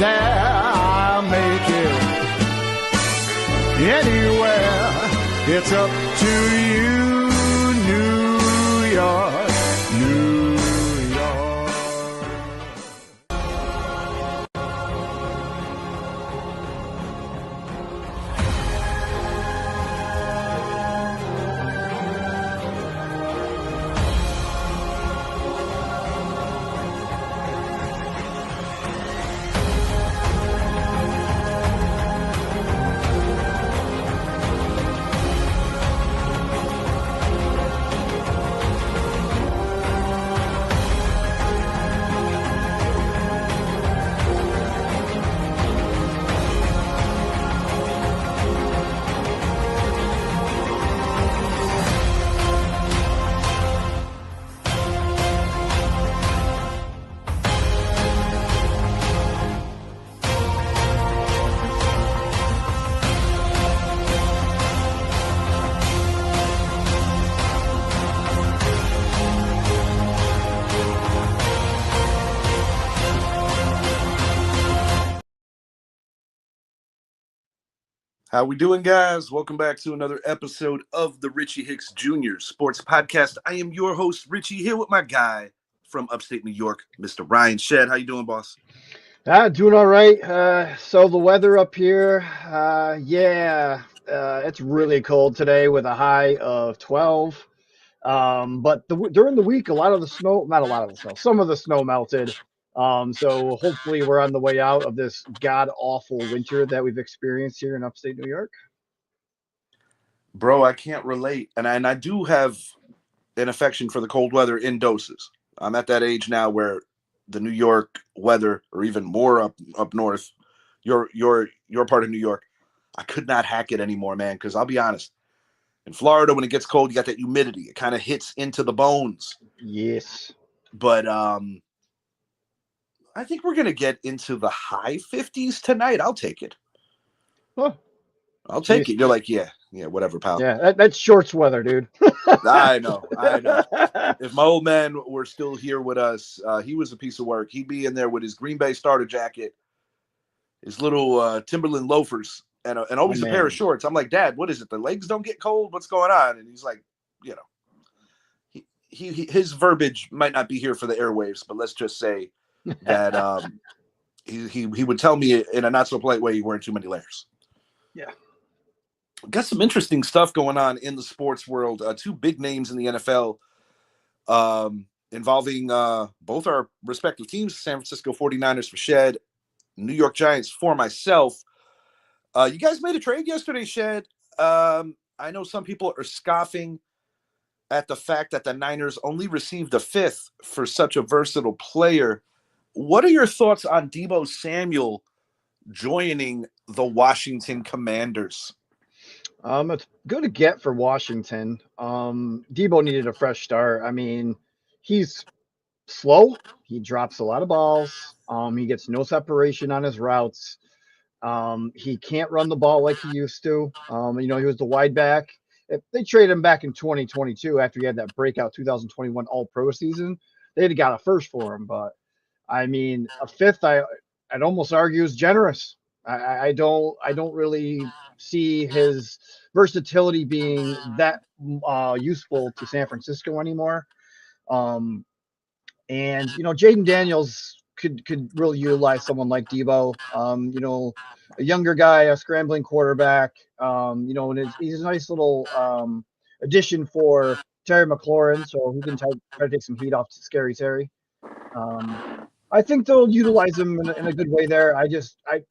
there, I'll make it anywhere. It's up to you, New York, New York. How we doing, guys? Welcome back to another episode of the Richie Hicks Jr. Sports Podcast. I am your host, Richie, here with my guy from upstate New York, Mr. Ryan Shedd. How you doing, boss? Doing all right. So the weather up here, it's really cold today with a high of 12. But during the week, not a lot of the snow, some of the snow melted. So hopefully we're on the way out of this god-awful winter that we've experienced here in upstate New York. Bro, I can't relate. And I do have an affection for the cold weather in doses. I'm at that age now where the New York weather, or even more up north, your part of New York, I could not hack it anymore, man, because I'll be honest. In Florida, when it gets cold, you got that humidity. It kind of hits into the bones. Yes. But I think we're going to get into the high 50s tonight. I'll take it. Huh. I'll take it. You're like, yeah, whatever, pal. Yeah, that's shorts weather, dude. I know. If my old man were still here with us, he was a piece of work. He'd be in there with his Green Bay starter jacket, his little Timberland loafers, and always a pair of shorts. I'm like, Dad, what is it? The legs don't get cold? What's going on? And he's like, his verbiage might not be here for the airwaves, but let's just say that he would tell me in a not so polite way, you wearing too many layers. Yeah. Got some interesting stuff going on in the sports world. Two big names in the NFL involving both our respective teams, San Francisco 49ers for Shedd, New York Giants for myself. You guys made a trade yesterday, Shedd. I know some people are scoffing at the fact that the Niners only received a fifth for such a versatile player. What are your thoughts on Deebo Samuel joining the Washington Commanders? It's good to get for Washington. Deebo needed a fresh start. I mean, he's slow. He drops a lot of balls. He gets no separation on his routes. He can't run the ball like he used to. He was the wide back. If they traded him back in 2022 after he had that breakout 2021 All-Pro season, they'd have got a first for him. But I mean, a fifth, I'd almost argue is generous. I don't really see his versatility being that useful to San Francisco anymore. And Jaden Daniels could really utilize someone like Deebo. A younger guy, a scrambling quarterback. And he's a nice little addition for Terry McLaurin, so he can try to take some heat off Scary Terry. I think they'll utilize him in a good way there.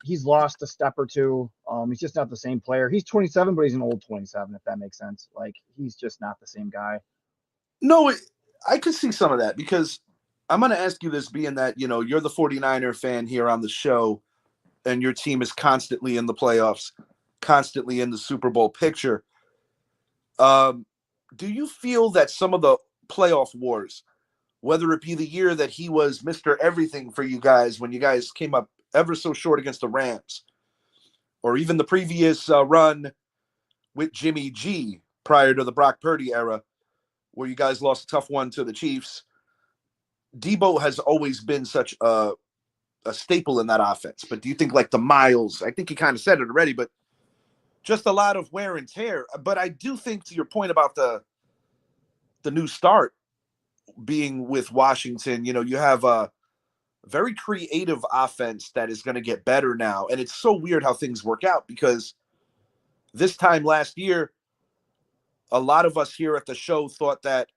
He's lost a step or two. He's just not the same player. He's 27, but he's an old 27, if that makes sense. Like, he's just not the same guy. No, I could see some of that, because I'm going to ask you this, being that, you're the 49er fan here on the show, and your team is constantly in the playoffs, constantly in the Super Bowl picture. Do you feel that some of the playoff wars, whether it be the year that he was Mr. Everything for you guys when you guys came up ever so short against the Rams, or even the previous run with Jimmy G prior to the Brock Purdy era, where you guys lost a tough one to the Chiefs, Deebo has always been such a a staple in that offense. But do you think like the Miles? I think you kind of said it already, but just a lot of wear and tear. But I do think, to your point about the new start being with Washington, you have a very creative offense that is going to get better now. And it's so weird how things work out, because this time last year, a lot of us here at the show thought that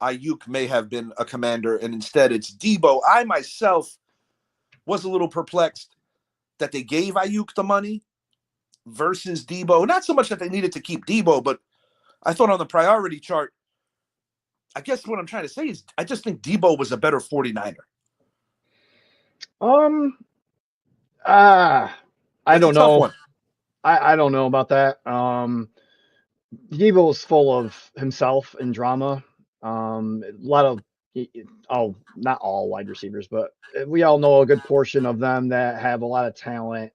Ayuk may have been a Commander, and instead it's Deebo. I myself was a little perplexed that they gave Ayuk the money versus Deebo. Not so much that they needed to keep Deebo, but I thought on the priority chart, I guess what I'm trying to say is I just think Deebo was a better 49er. I don't know. One. I don't know about that. Deebo is full of himself and drama. A lot of, not all wide receivers, but we all know a good portion of them that have a lot of talent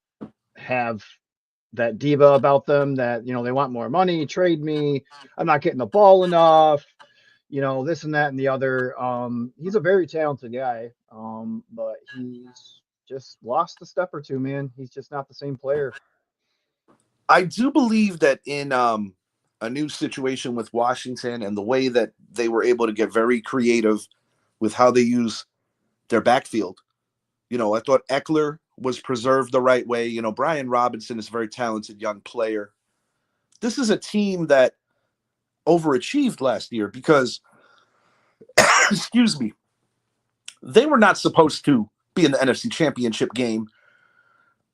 have that diva about them that, they want more money, trade me, I'm not getting the ball enough, this and that and the other. He's a very talented guy, but he's just lost a step or two, man. He's just not the same player. I do believe that in a new situation with Washington and the way that they were able to get very creative with how they use their backfield. I thought Eckler was preserved the right way. Brian Robinson is a very talented young player. This is a team that overachieved last year because, excuse me, they were not supposed to be in the NFC Championship game.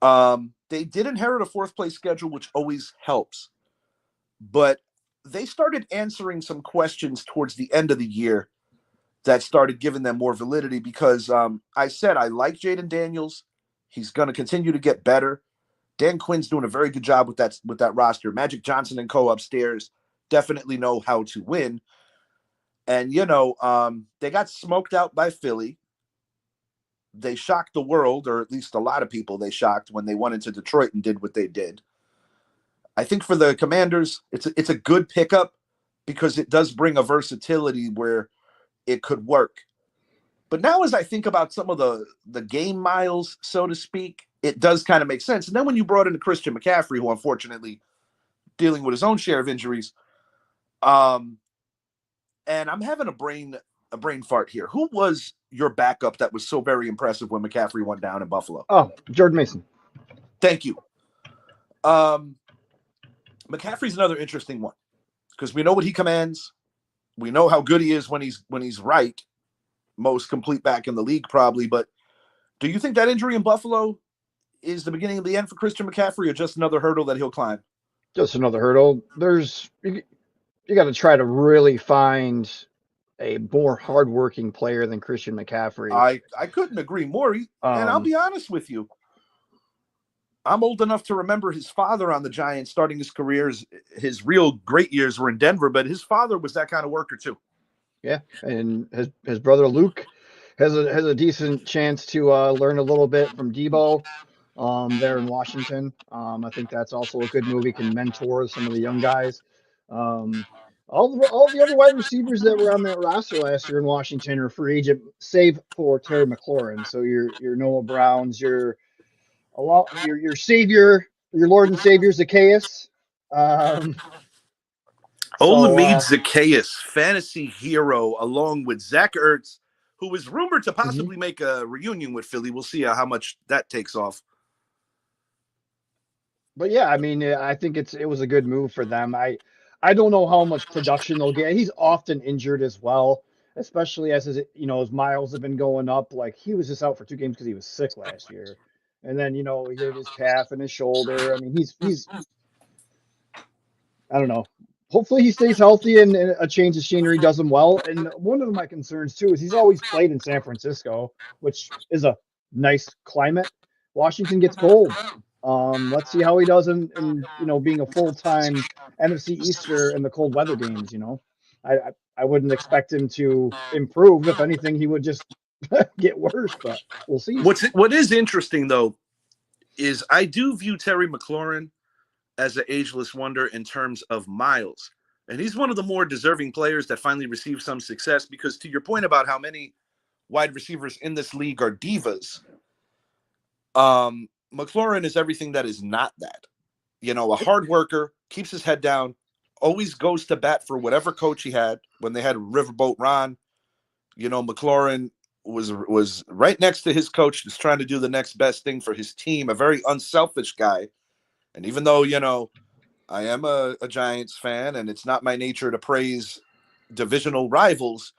They did inherit a fourth-place schedule, which always helps. But they started answering some questions towards the end of the year that started giving them more validity because I said I like Jaden Daniels. He's going to continue to get better. Dan Quinn's doing a very good job with that roster. Magic Johnson and co upstairs definitely know how to win. And, they got smoked out by Philly. They shocked the world, or at least a lot of people they shocked when they went into Detroit and did what they did. I think for the Commanders, it's a good pickup because it does bring a versatility where it could work. But now as I think about some of the game miles, so to speak, it does kind of make sense. And then when you brought in Christian McCaffrey, who unfortunately dealing with his own share of injuries, and I'm having a brain fart here. Who was your backup that was so very impressive when McCaffrey went down in Buffalo? Oh, Jordan Mason. Thank you. McCaffrey's another interesting one because we know what he commands. We know how good he is when he's right. Most complete back in the league, probably. But do you think that injury in Buffalo is the beginning of the end for Christian McCaffrey, or just another hurdle that he'll climb? Just another hurdle. You got to try to really find a more hardworking player than Christian McCaffrey. I couldn't agree more. And I'll be honest with you. I'm old enough to remember his father on the Giants starting his career. His real great years were in Denver, but his father was that kind of worker too. Yeah, and his brother Luke has a decent chance to learn a little bit from Deebo there in Washington. I think that's also a good move. He can mentor some of the young guys. All the other wide receivers that were on that roster last year in Washington are free agent, save for Terry McLaurin. So your Noah Browns, your savior, your Lord and Savior Zacchaeus. Olamide Zacchaeus, fantasy hero, along with Zach Ertz, who was rumored to possibly make a reunion with Philly. We'll see how much that takes off. But yeah, I mean, I think it was a good move for them. I don't know how much production they'll get. He's often injured as well, especially as his miles have been going up. Like he was just out for 2 games because he was sick last year, and then he hit his calf and his shoulder. I mean, he's I don't know. Hopefully he stays healthy and a change of scenery does him well. And one of my concerns too is he's always played in San Francisco, which is a nice climate. Washington gets cold. Let's see how he does in being a full-time NFC Easter in the cold weather games. I wouldn't expect him to improve. If anything, he would just get worse. But we'll see. What is interesting though is I do view Terry McLaurin as an ageless wonder in terms of miles. And he's one of the more deserving players that finally received some success because to your point about how many wide receivers in this league are divas, McLaurin is everything that is not that. You know, a hard worker, keeps his head down, always goes to bat for whatever coach he had. When they had Riverboat Ron, you know, McLaurin was right next to his coach, just trying to do the next best thing for his team. A very unselfish guy. And even though, you know, I am a Giants fan, and it's not my nature to praise divisional rivals,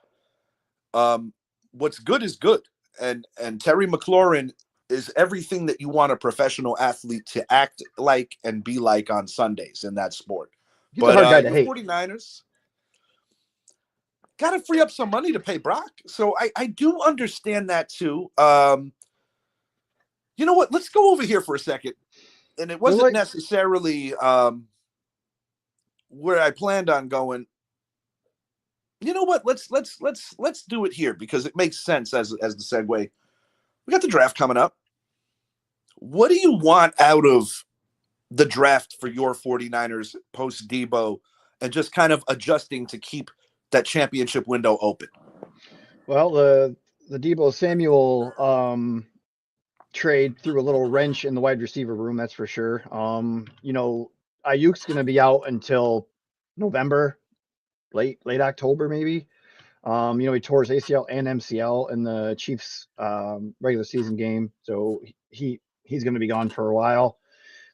what's good is good. And Terry McLaurin is everything that you want a professional athlete to act like and be like on Sundays in that sport. He's a hard guy to your hate. 49ers got to free up some money to pay Brock. So I do understand that too. You know what? Let's go over here for a second. And it wasn't necessarily where I planned on going. You know what? Let's do it here because it makes sense as the segue. We got the draft coming up. What do you want out of the draft for your 49ers post Deebo and just kind of adjusting to keep that championship window open? Well, the Deebo Samuel trade threw a little wrench in the wide receiver room, that's for sure. You know, Ayuk's going to be out until November, late October maybe. You know, he tore his ACL and MCL in the Chiefs regular season game, so he's going to be gone for a while.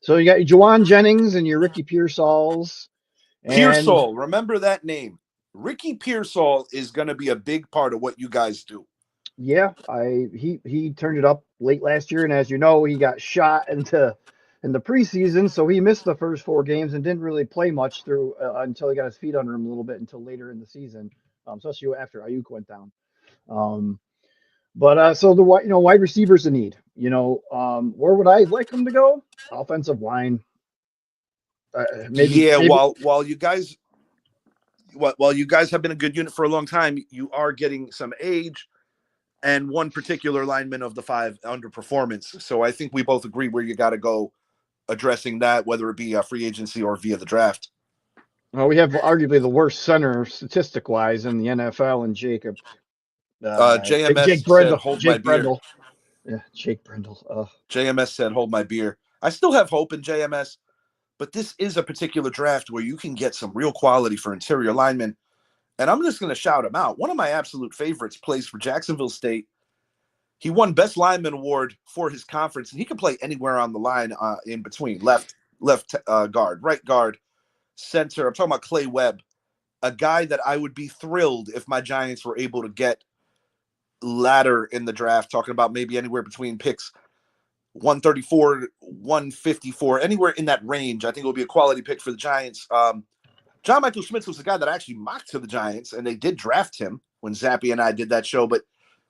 So you got Juwan Jennings and your Ricky Pearsalls. Pearsall, remember that name. Ricky Pearsall is going to be a big part of what you guys do. Yeah, he turned it up late last year, and as you know, he got shot in the preseason, so he missed the first 4 games and didn't really play much through until he got his feet under him a little bit until later in the season, especially after Ayuk went down. So the wide receivers a need. You know, where would I like them to go? Offensive line. Maybe. While you guys have been a good unit for a long time, you are getting some age. And one particular lineman of the 5 underperformance. So I think we both agree where you got to go addressing that, whether it be a free agency or via the draft. Well, we have arguably the worst center statistic-wise in the NFL, and Jacob. JMS Jake Brendel, said, hold Jake my beer. Brendel. Yeah, Jake Brendel. JMS said, hold my beer. I still have hope in JMS, but this is a particular draft where you can get some real quality for interior linemen. And I'm just going to shout him out. One of my absolute favorites plays for Jacksonville State. He won Best Lineman Award for his conference, and he can play anywhere on the line in between, left guard, right guard, center. I'm talking about Clay Webb, a guy that I would be thrilled if my Giants were able to get later in the draft, talking about maybe anywhere between picks 134, 154, anywhere in that range. I think it would be a quality pick for the Giants. John Michael Schmitz was the guy that I actually mocked to the Giants, and they did draft him when Zappy and I did that show, but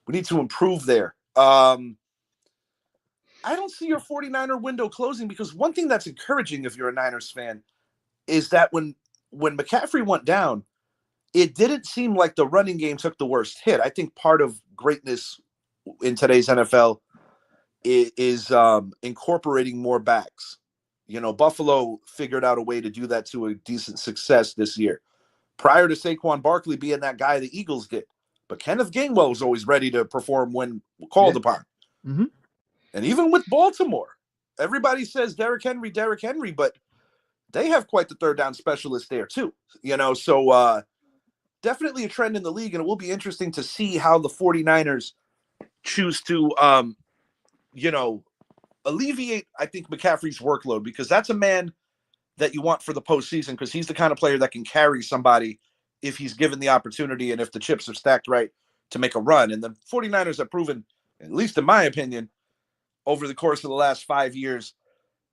we need to improve there. I don't see your 49er window closing because one thing that's encouraging if you're a Niners fan is that when McCaffrey went down, it didn't seem like the running game took the worst hit. I think part of greatness in today's NFL is incorporating more backs. You know, Buffalo figured out a way to do that to a decent success this year. Prior to Saquon Barkley being that guy the Eagles did. But Kenneth Gainwell was always ready to perform when called upon. Mm-hmm. And even with Baltimore, everybody says Derrick Henry, but they have quite the third down specialist there too. You know, so definitely a trend in the league, and it will be interesting to see how the 49ers choose to, alleviate, I think, McCaffrey's workload, because that's a man that you want for the postseason, because he's the kind of player that can carry somebody if he's given the opportunity and if the chips are stacked right to make a run. And the 49ers have proven, at least in my opinion, over the course of the last 5 years,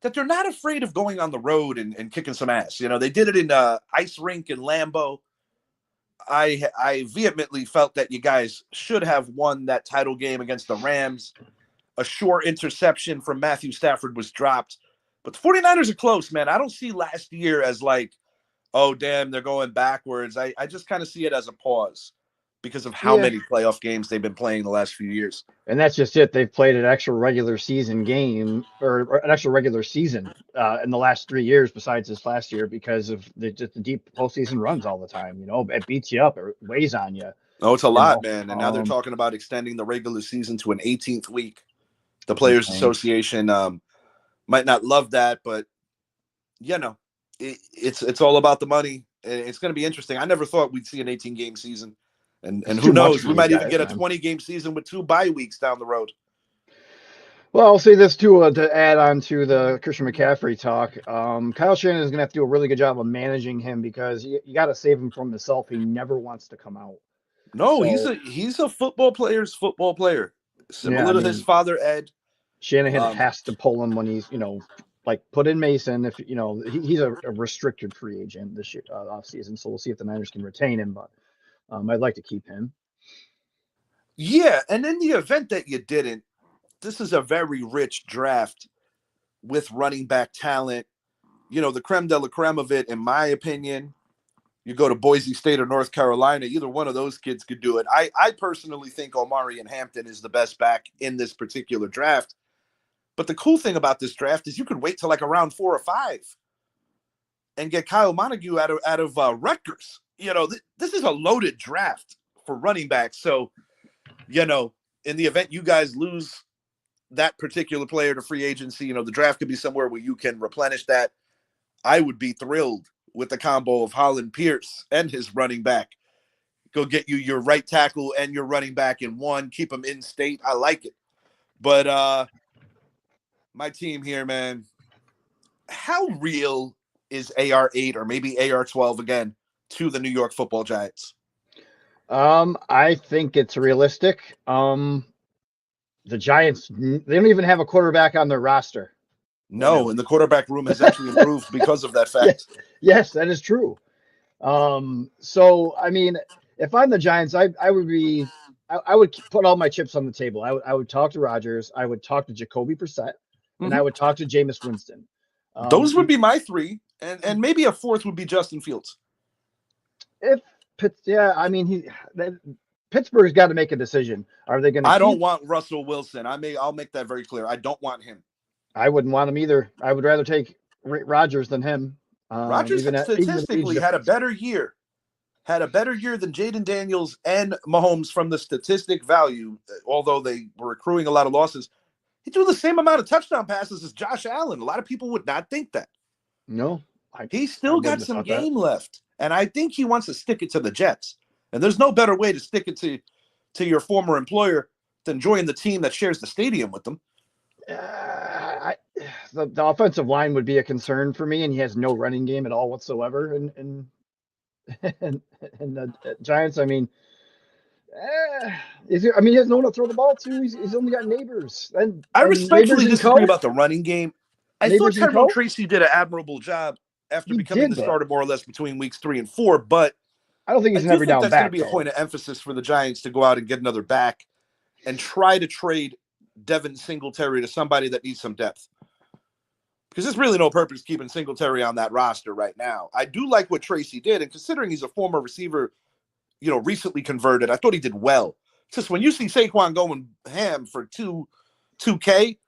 that they're not afraid of going on the road and kicking some ass. You know, they did it in Ice Rink in Lambeau. I vehemently felt that you guys should have won that title game against the Rams. A short interception from Matthew Stafford was dropped. But the 49ers are close, man. I don't see last year as like, oh, damn, they're going backwards. I just kind of see it as a pause because of how many playoff games they've been playing the last few years. And that's just it. They've played an extra regular season game or an extra regular season in the last 3 years besides this last year because of the deep postseason runs all the time. You know, it beats you up. It weighs on you. Oh, it's a lot, man. And now they're talking about extending the regular season to an 18th week. The Players Insane. Association might not love that, but it's all about the money. It's going to be interesting. I never thought we'd see an 18-game season, and who knows? We might even get a 20-game season with 2 bye weeks down the road. Well, I'll say this too to add on to the Christian McCaffrey talk. Kyle Shanahan is going to have to do a really good job of managing him because you got to save him from himself. He never wants to come out. No, he's a football player, similar to his father Ed. Shanahan has to pull him when he's like put in Mason. If he's a restricted free agent this year offseason, so we'll see if the Niners can retain him. But I'd like to keep him. Yeah, and in the event that you didn't, this is a very rich draft with running back talent. The creme de la creme of it, in my opinion. You go to Boise State or North Carolina, either one of those kids could do it. I personally think Omari and Hampton is the best back in this particular draft. But the cool thing about this draft is you could wait till like around 4 or 5 and get Kyle Montague out of Rutgers. This is a loaded draft for running backs. So, in the event you guys lose that particular player to free agency, the draft could be somewhere where you can replenish that. I would be thrilled with the combo of Holland Pierce and his running back. Go get you your right tackle and your running back in one. Keep them in state. I like it. But my team here, man, how real is AR8 or maybe AR12 again to the New York Football Giants? I think it's realistic. The Giants, they don't even have a quarterback on their roster. No, and the quarterback room has actually improved because of that fact. Yes, that is true. So, I mean, if I'm the Giants, I would put all my chips on the table. I would talk to Rodgers. I would talk to Jacoby Brissett, and I would talk to Jameis Winston. Those would be my 3, and maybe a 4th would be Justin Fields. Pittsburgh's got to make a decision. Are they going to? I don't want Russell Wilson. I'll make that very clear. I don't want him. I wouldn't want him either. I would rather take Rodgers than him. Rodgers statistically had a better year. Had a better year than Jaden Daniels and Mahomes from the statistic value, although they were accruing a lot of losses. He threw the same amount of touchdown passes as Josh Allen. A lot of people would not think that. No. He's still got some game left. And I think he wants to stick it to the Jets. And there's no better way to stick it to your former employer than join the team that shares the stadium with them. The offensive line would be a concern for me, and he has no running game at all whatsoever. And the Giants, he has no one to throw the ball to. He's only got Neighbors. I respectfully disagree about the running game. I thought Tyrell Tracy did an admirable job after becoming the starter more or less between weeks 3 and 4, but I don't think he's an every down back. That's going to be a point of emphasis for the Giants to go out and get another back and try to trade Devin Singletary to somebody that needs some depth. Because there's really no purpose keeping Singletary on that roster right now. I do like what Tracy did, and considering he's a former receiver, recently converted, I thought he did well. It's just when you see Saquon going ham for 2K,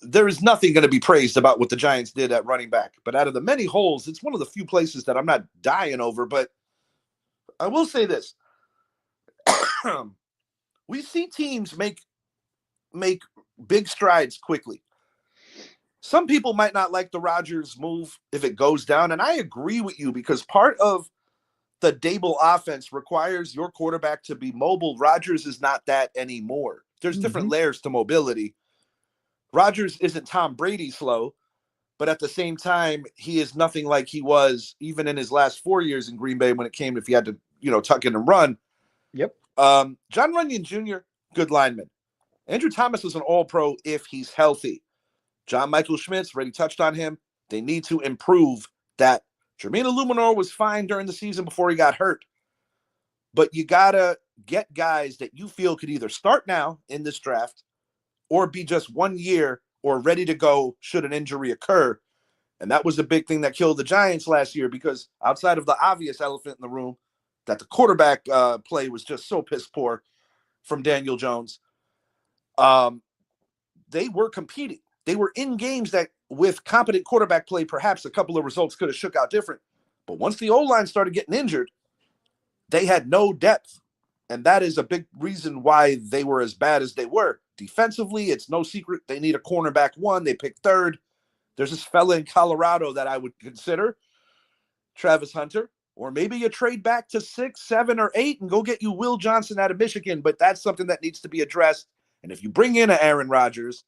there is nothing going to be praised about what the Giants did at running back. But out of the many holes, it's one of the few places that I'm not dying over. But I will say this. We see teams make big strides quickly. Some people might not like the Rodgers move if it goes down. And I agree with you because part of the Deebo offense requires your quarterback to be mobile. Rodgers is not that anymore. There's different layers to mobility. Rodgers isn't Tom Brady slow, but at the same time, he is nothing like he was even in his last 4 years in Green Bay when it came if he had to, tuck in and run. Yep. John Runyon Jr., good lineman. Andrew Thomas is an all-pro if he's healthy. John Michael Schmitz, already touched on him. They need to improve that. Jermaine Illuminor was fine during the season before he got hurt. But you got to get guys that you feel could either start now in this draft or be just 1 year or ready to go should an injury occur. And that was the big thing that killed the Giants last year because outside of the obvious elephant in the room, that the quarterback play was just so piss poor from Daniel Jones, they were competing. They were in games that with competent quarterback play, perhaps a couple of results could have shook out different. But once the O-line started getting injured, they had no depth. And that is a big reason why they were as bad as they were. Defensively, it's no secret they need a cornerback one. They picked third. There's this fella in Colorado that I would consider, Travis Hunter. Or maybe you trade back to 6, 7, or 8 and go get you Will Johnson out of Michigan. But that's something that needs to be addressed. And if you bring in an Aaron Rodgers,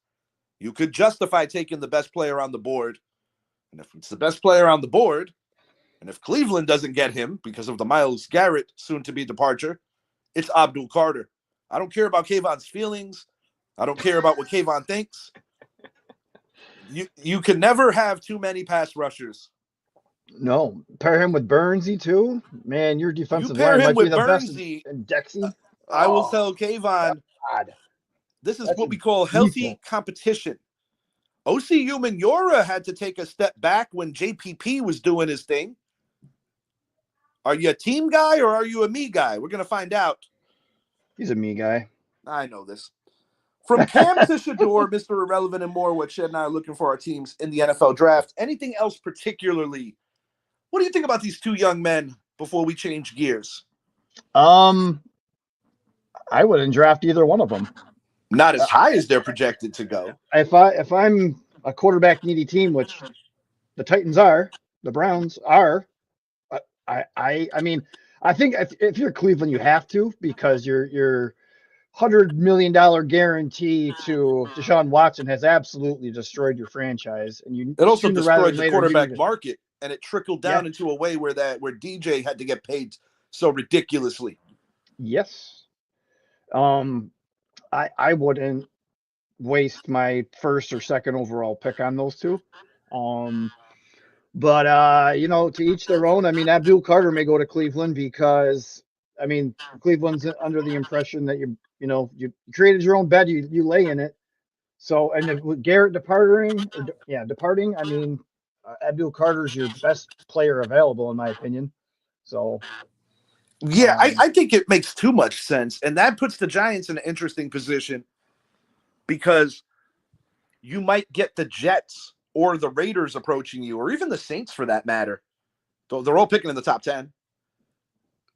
you could justify taking the best player on the board. And if it's the best player on the board, and if Cleveland doesn't get him because of the Myles Garrett soon-to-be departure, it's Abdul Carter. I don't care about Kayvon's feelings. I don't care about what Kayvon thinks. You can never have too many pass rushers. No, pair him with Burnsy too. Man, your defensive pair line him might be with the best. Burnsy, And Dexy. I will tell Kayvon, God. this is That's what we call healthy lethal. competition. OC Umenyiora had to take a step back when JPP was doing his thing. Are you a team guy or are you a me guy? We're going to find out. He's a me guy. I know this. From Cam to Shador, Mr. Irrelevant, and more, what Shed and I are looking for our teams in the NFL draft. Anything else particularly? What do you think about these two young men before we change gears? I wouldn't draft either one of them. Not as high as they're projected to go. If I'm a quarterback needy team, which the Titans are, the Browns are, I mean, I think if you're Cleveland, you have to, because your $100 million guarantee to Deshaun Watson has absolutely destroyed your franchise, and you it also sooner rather destroyed than the later, quarterback market, and it trickled down into a way where DJ had to get paid so ridiculously. Yes. I wouldn't waste my first or second overall pick on those two. But you know, to each their own. I mean, Abdul Carter may go to Cleveland because, I mean, Cleveland's under the impression that you created your own bed, you lay in it. So, and with Garrett departing, I mean, Abdul Carter's your best player available, in my opinion. So, yeah, I think it makes too much sense, and that puts the Giants in an interesting position because you might get the Jets or the Raiders approaching you, or even the Saints for that matter. So they're all picking in the top 10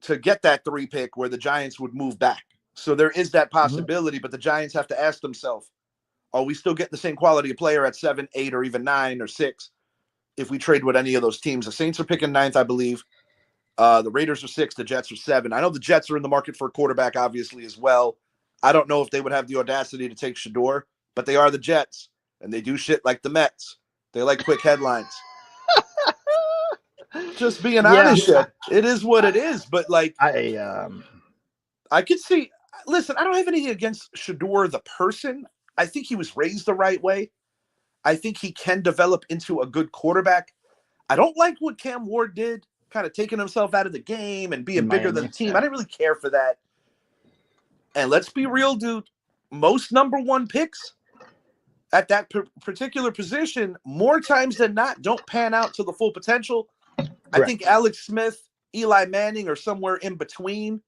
to get that 3 pick where the Giants would move back. So there is that possibility, but the Giants have to ask themselves, are we still getting the same quality of player at 7, 8, or even 9 or 6 if we trade with any of those teams? The Saints are picking 9th, I believe. The Raiders are 6, the Jets are 7. I know the Jets are in the market for a quarterback, obviously, as well. I don't know if they would have the audacity to take Shador, but they are the Jets, and they do shit like the Mets. They like quick headlines. Just being honest, it is what it is. But like, I could see. Listen, I don't have anything against Shador the person. I think he was raised the right way. I think he can develop into a good quarterback. I don't like what Cam Ward did, kind of taking himself out of the game and being bigger than the team. I didn't really care for that. And let's be real, dude. Most number 1 picks at that particular position, more times than not, don't pan out to the full potential. Correct. I think Alex Smith, Eli Manning are somewhere in between.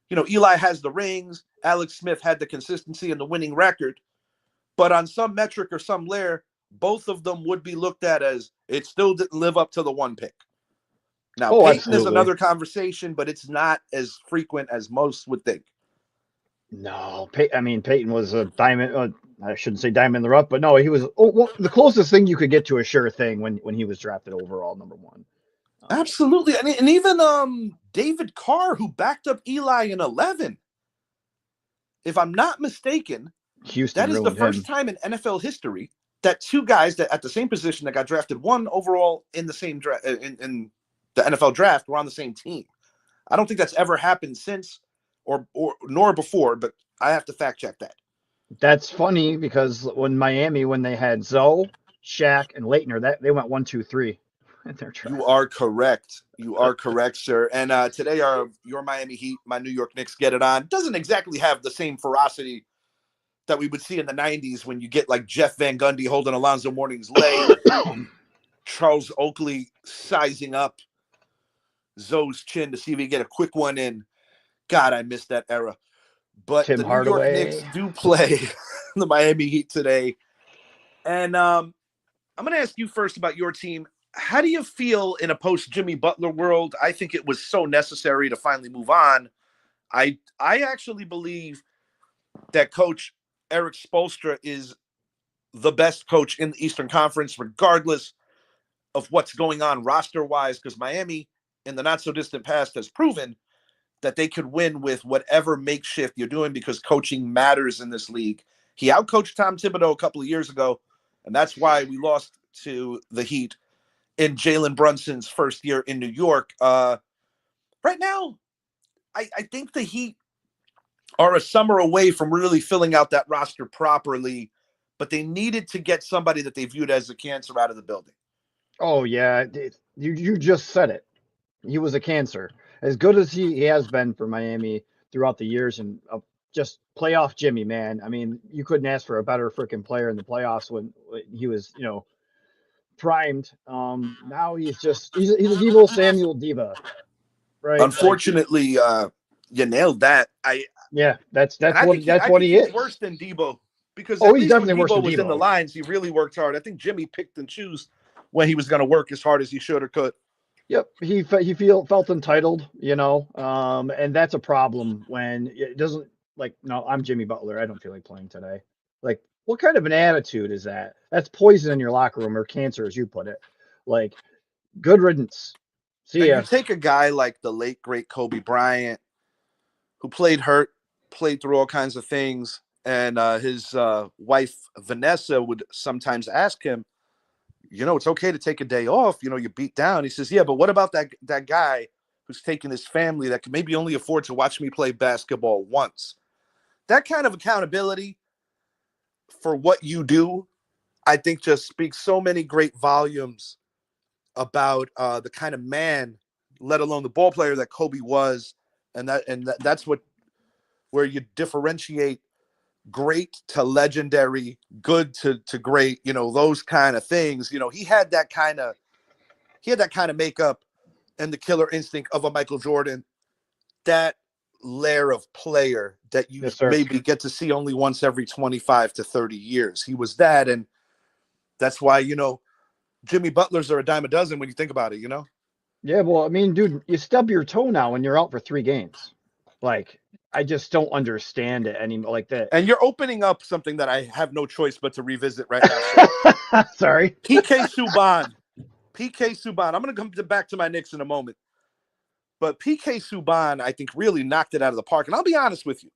You know, Eli has the rings. Alex Smith had the consistency and the winning record. But on some metric or some layer, both of them would be looked at as it still didn't live up to the 1 pick. Now, Peyton is another conversation, but it's not as frequent as most would think. No, Peyton was a diamond. I shouldn't say diamond in the rough, but no, he was the closest thing you could get to a sure thing when he was drafted overall number 1. Absolutely, and even David Carr, who backed up Eli in 11. If I'm not mistaken, Houston, that is the first time in NFL history that 2 guys that at the same position that got drafted 1 overall in the same draft in the NFL draft were on the same team. I don't think that's ever happened since, or nor before, but I have to fact check that. That's funny because when they had Zoe, Shaq, and Leitner, that they went 1, 2, 3 in their draft. You are correct. You are correct, sir. And today your Miami Heat, my New York Knicks get it on. Doesn't exactly have the same ferocity that we would see in the 90s when you get like Jeff Van Gundy holding Alonzo Mourning's leg, Charles Oakley sizing up Zoe's chin to see if he can get a quick one in. God, I missed that era. But Tim the Hardaway. New York Knicks do play the Miami Heat today. And I'm going to ask you first about your team. How do you feel in a post-Jimmy Butler world? I think it was so necessary to finally move on. I actually believe that Coach Eric Spoelstra is the best coach in the Eastern Conference, regardless of what's going on roster-wise, because Miami, in the not-so-distant past, has proven that they could win with whatever makeshift you're doing because coaching matters in this league. He outcoached Tom Thibodeau a couple of years ago, and that's why we lost to the Heat in Jalen Brunson's first year in New York. Right now, I think the Heat are a summer away from really filling out that roster properly, but they needed to get somebody that they viewed as a cancer out of the building. Oh yeah, you just said it. He was a cancer. As good as he has been for Miami throughout the years, and just playoff Jimmy, man. I mean, you couldn't ask for a better freaking player in the playoffs when he was, primed. Now he's a Deebo Samuel diva, right? Unfortunately, you nailed that. That's I what think he he's is. worse than Deebo because Oh, at he's least when definitely worse Deebo than was in the Deebo. lines, he really worked hard. I think Jimmy picked and chose when he was going to work as hard as he should or could. Yep, he felt entitled, and that's a problem when it doesn't no, I'm Jimmy Butler. I don't feel like playing today. Like, what kind of an attitude is that? That's poison in your locker room, or cancer, as you put it. Like, good riddance. See And ya. you take a guy like the late great Kobe Bryant, who played hurt, played through all kinds of things, and his wife Vanessa would sometimes ask him, it's okay to take a day off. You beat down. He says, yeah, but what about that guy who's taking his family that can maybe only afford to watch me play basketball once? That kind of accountability for what you do, I think, just speaks so many great volumes about the kind of man, let alone the ball player that Kobe was, that's where you differentiate great to legendary, good to great, those kind of things. He had that kind of makeup and the killer instinct of a Michael Jordan, that layer of player that you Yes, sir. maybe get to see only once every 25 to 30 years. He was that, and that's why, Jimmy Butlers are a dime a dozen when you think about it, Yeah, well, I mean, dude, you stub your toe now when you're out for 3 games. Like, I just don't understand it anymore. Like that. And you're opening up something that I have no choice but to revisit right now. So. Sorry. PK Subban. I'm going to come back to my Knicks in a moment. But PK Subban, I think, really knocked it out of the park. And I'll be honest with you.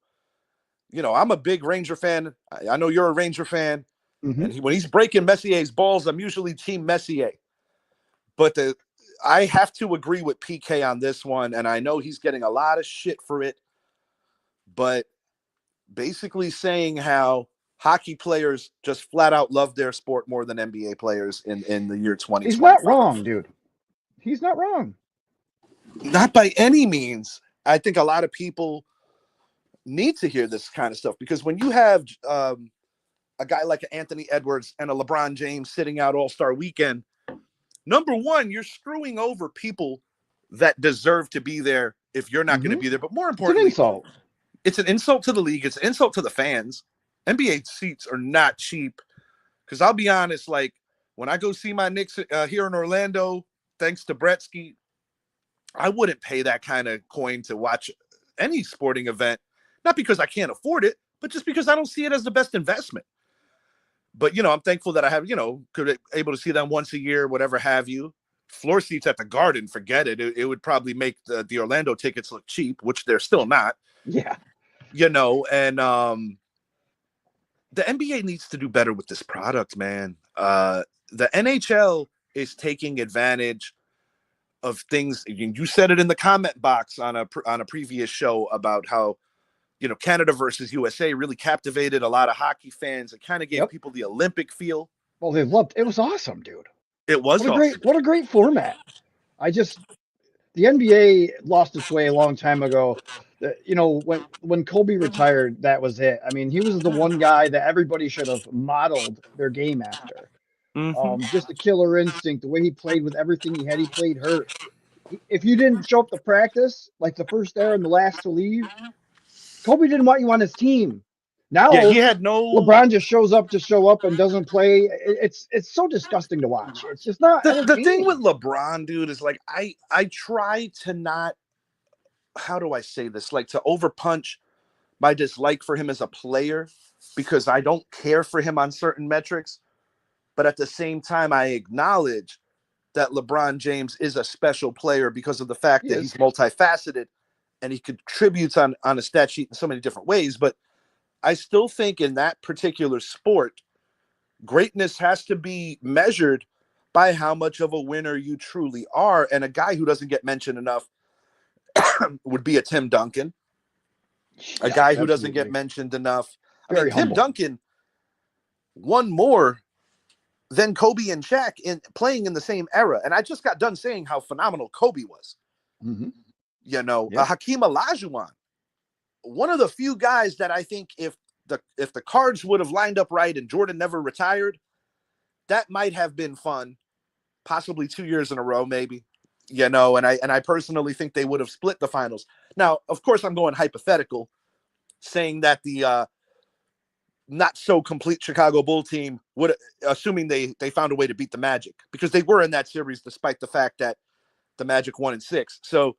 I'm a big Ranger fan. I know you're a Ranger fan. Mm-hmm. And when he's breaking Messier's balls, I'm usually Team Messier. But I have to agree with PK on this one. And I know he's getting a lot of shit for it. But basically saying how hockey players just flat out love their sport more than NBA players in the year 2020. He's not wrong, dude. He's not wrong. Not by any means. I think a lot of people need to hear this kind of stuff because when you have a guy like Anthony Edwards and a LeBron James sitting out All-Star Weekend, number one, you're screwing over people that deserve to be there if you're not going to be there. But more importantly, it's an insult to the league. It's an insult to the fans. NBA seats are not cheap. Because I'll be honest, like when I go see my Knicks here in Orlando, thanks to Bretsky, I wouldn't pay that kind of coin to watch any sporting event. Not because I can't afford it, but just because I don't see it as the best investment. But, I'm thankful that I have, able to see them once a year, whatever have you. Floor seats at the Garden, forget it. It would probably make the Orlando tickets look cheap, which they're still not. Yeah. And the NBA needs to do better with this product, man. The NHL is taking advantage of things. You said it in the comment box on a previous show about how, Canada versus USA really captivated a lot of hockey fans. It kind of gave people the Olympic feel. Well, they loved it. Was awesome, dude. It was what a great format. The NBA lost its way a long time ago. When Kobe retired, that was it. I mean, he was the one guy that everybody should have modeled their game after. Mm-hmm. Just the killer instinct, the way he played with everything he had. He played hurt. If you didn't show up to practice, like the first there and the last to leave, Kobe didn't want you on his team. Now he had no. LeBron just shows up to show up and doesn't play. It's so disgusting to watch. It's just not the thing with LeBron, dude, is like I try to not how do I say this? Like, to overpunch my dislike for him as a player, because I don't care for him on certain metrics. But at the same time, I acknowledge that LeBron James is a special player because of the fact that he's multifaceted and he contributes on a stat sheet in so many different ways. But I still think in that particular sport, greatness has to be measured by how much of a winner you truly are. And a guy who doesn't get mentioned enough would be a Tim Duncan, a guy who doesn't get mentioned enough. Very Tim humble. Duncan won more than Kobe and Shaq in playing in the same era. And I just got done saying how phenomenal Kobe was. Mm-hmm. Hakeem Olajuwon, one of the few guys that I think if the cards would have lined up right and Jordan never retired, that might have been fun, possibly 2 years in a row, maybe, and I personally think they would have split the finals. Now, of course, I'm going hypothetical, saying that the not so complete Chicago Bull team would, assuming they found a way to beat the Magic, because they were in that series despite the fact that the Magic won in 6. So,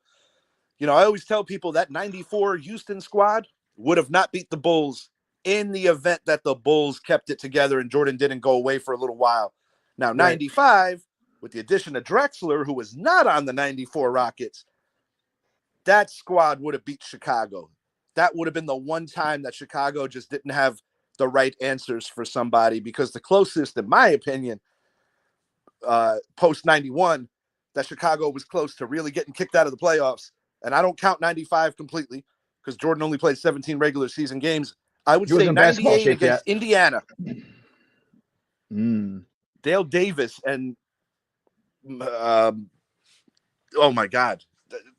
I always tell people that 94 Houston squad would have not beat the Bulls in the event that the Bulls kept it together and Jordan didn't go away for a little while. Now, 95, with the addition of Drexler, who was not on the 94 Rockets, that squad would have beat Chicago. That would have been the one time that Chicago just didn't have the right answers for somebody, because the closest, in my opinion, post 91, that Chicago was close to really getting kicked out of the playoffs. And I don't count 95 completely because Jordan only played 17 regular season games. I would say 98 against Indiana. Dale Davis and, oh my God,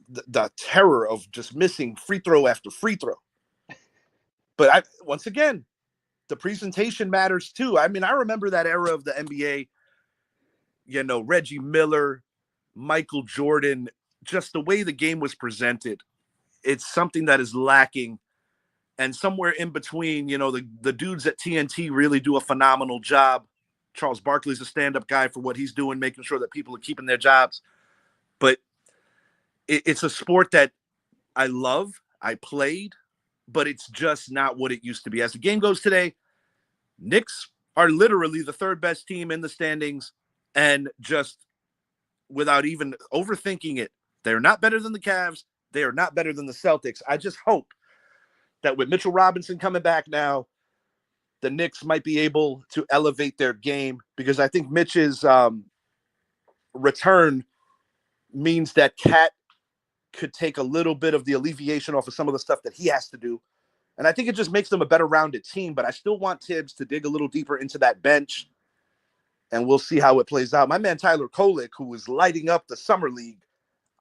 the terror of just missing free throw after free throw. But once again, the presentation matters too. I mean, I remember that era of the NBA, Reggie Miller, Michael Jordan, just the way the game was presented. It's something that is lacking. And somewhere in between, the dudes at TNT really do a phenomenal job. Charles Barkley's a stand-up guy for what he's doing, making sure that people are keeping their jobs. But it's a sport that I love. I played, but it's just not what it used to be. As the game goes today, Knicks are literally the third best team in the standings, and just without even overthinking it, they're not better than the Cavs. They are not better than the Celtics. I just hope that with Mitchell Robinson coming back now, the Knicks might be able to elevate their game, because I think Mitch's return means that Cat could take a little bit of the alleviation off of some of the stuff that he has to do. And I think it just makes them a better rounded team, but I still want Tibbs to dig a little deeper into that bench, and we'll see how it plays out. My man Tyler Kolek, who was lighting up the Summer League,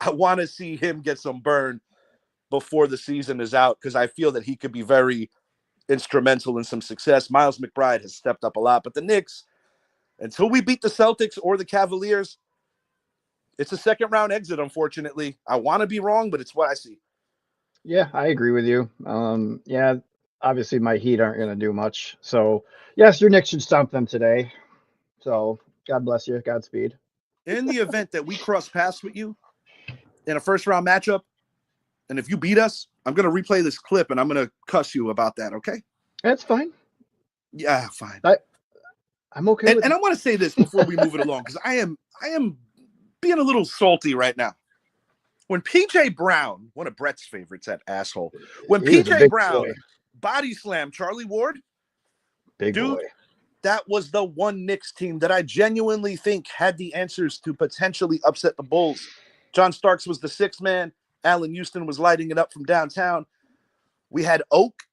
I want to see him get some burn before the season is out, because I feel that he could be very instrumental in some success. Miles McBride has stepped up a lot, but the Knicks, until we beat the Celtics or the Cavaliers, it's a second round exit, unfortunately. I want to be wrong, but it's what I see. Yeah, I agree with you. Obviously my Heat aren't going to do much. So, yes, your Knicks should stomp them today. So, God bless you. Godspeed. In the event that we cross paths with you in a first round matchup, and if you beat us, I'm going to replay this clip and I'm going to cuss you about that, okay? That's fine. Yeah, fine. I'm okay with and I want to say this before we move it along, because I am being a little salty right now. When PJ Brown, one of Brett's favorites, that asshole, when PJ Brown body slammed Charlie Ward, dude, that was the one Knicks team that I genuinely think had the answers to potentially upset the Bulls. John Starks was the sixth man. Allen Houston was lighting it up from downtown. We had Oak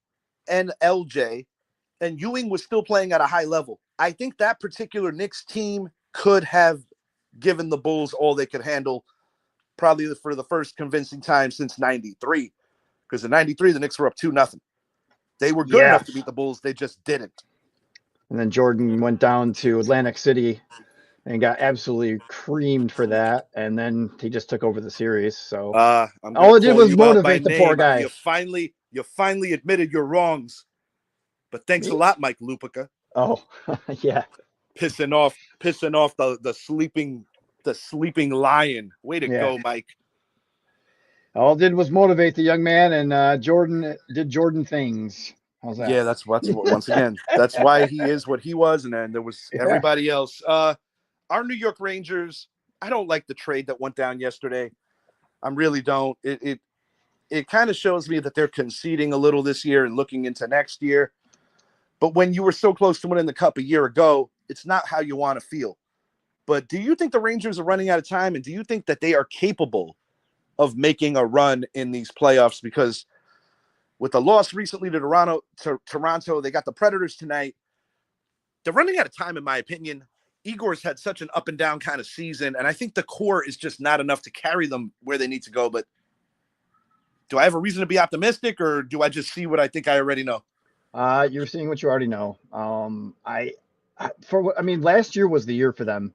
and LJ, and Ewing was still playing at a high level. I think that particular Knicks team could have given the Bulls all they could handle, probably for the first convincing time since 93. Because in 93, the Knicks were up 2-0. They were good enough to beat the Bulls. They just didn't. And then Jordan went down to Atlantic City and got absolutely creamed for that. And then he just took over the series. So all it did was motivate the poor guy. You finally admitted your wrongs. But thanks a lot, Mike Lupica. Oh, yeah. Pissing off the sleeping lion. Way to go, Mike. All it did was motivate the young man, and Jordan did Jordan things. How's that? Yeah, that's once again, that's why he is what he was, and then there was Yeah. everybody else. Our New York Rangers, I don't like the trade that went down yesterday. I really don't. It kind of shows me that they're conceding a little this year and looking into next year. But when you were so close to winning the cup a year ago, it's not how you want to feel. But do you think the Rangers are running out of time? And do you think that they are capable of making a run in these playoffs? Because with the loss recently to Toronto, they got the Predators tonight. They're running out of time, in my opinion. Igor's had such an up and down kind of season, and I think the core is just not enough to carry them where they need to go. But do I have a reason to be optimistic, or do I just see what I think I already know? You're seeing what you already know. Last year was the year for them.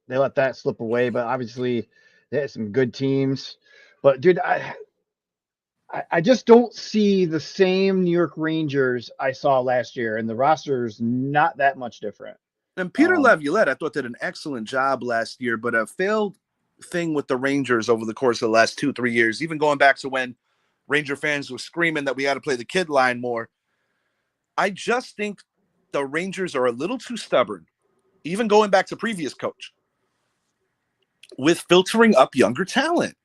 They let that slip away, but obviously they had some good teams. But dude, I just don't see the same New York Rangers I saw last year, and the roster's not that much different. And Peter Laviolette, I thought, did an excellent job last year, but a failed thing with the Rangers over the course of the last 2-3 years, even going back to when Ranger fans were screaming that we had to play the kid line more. I just think the Rangers are a little too stubborn, even going back to previous coach, with filtering up younger talent.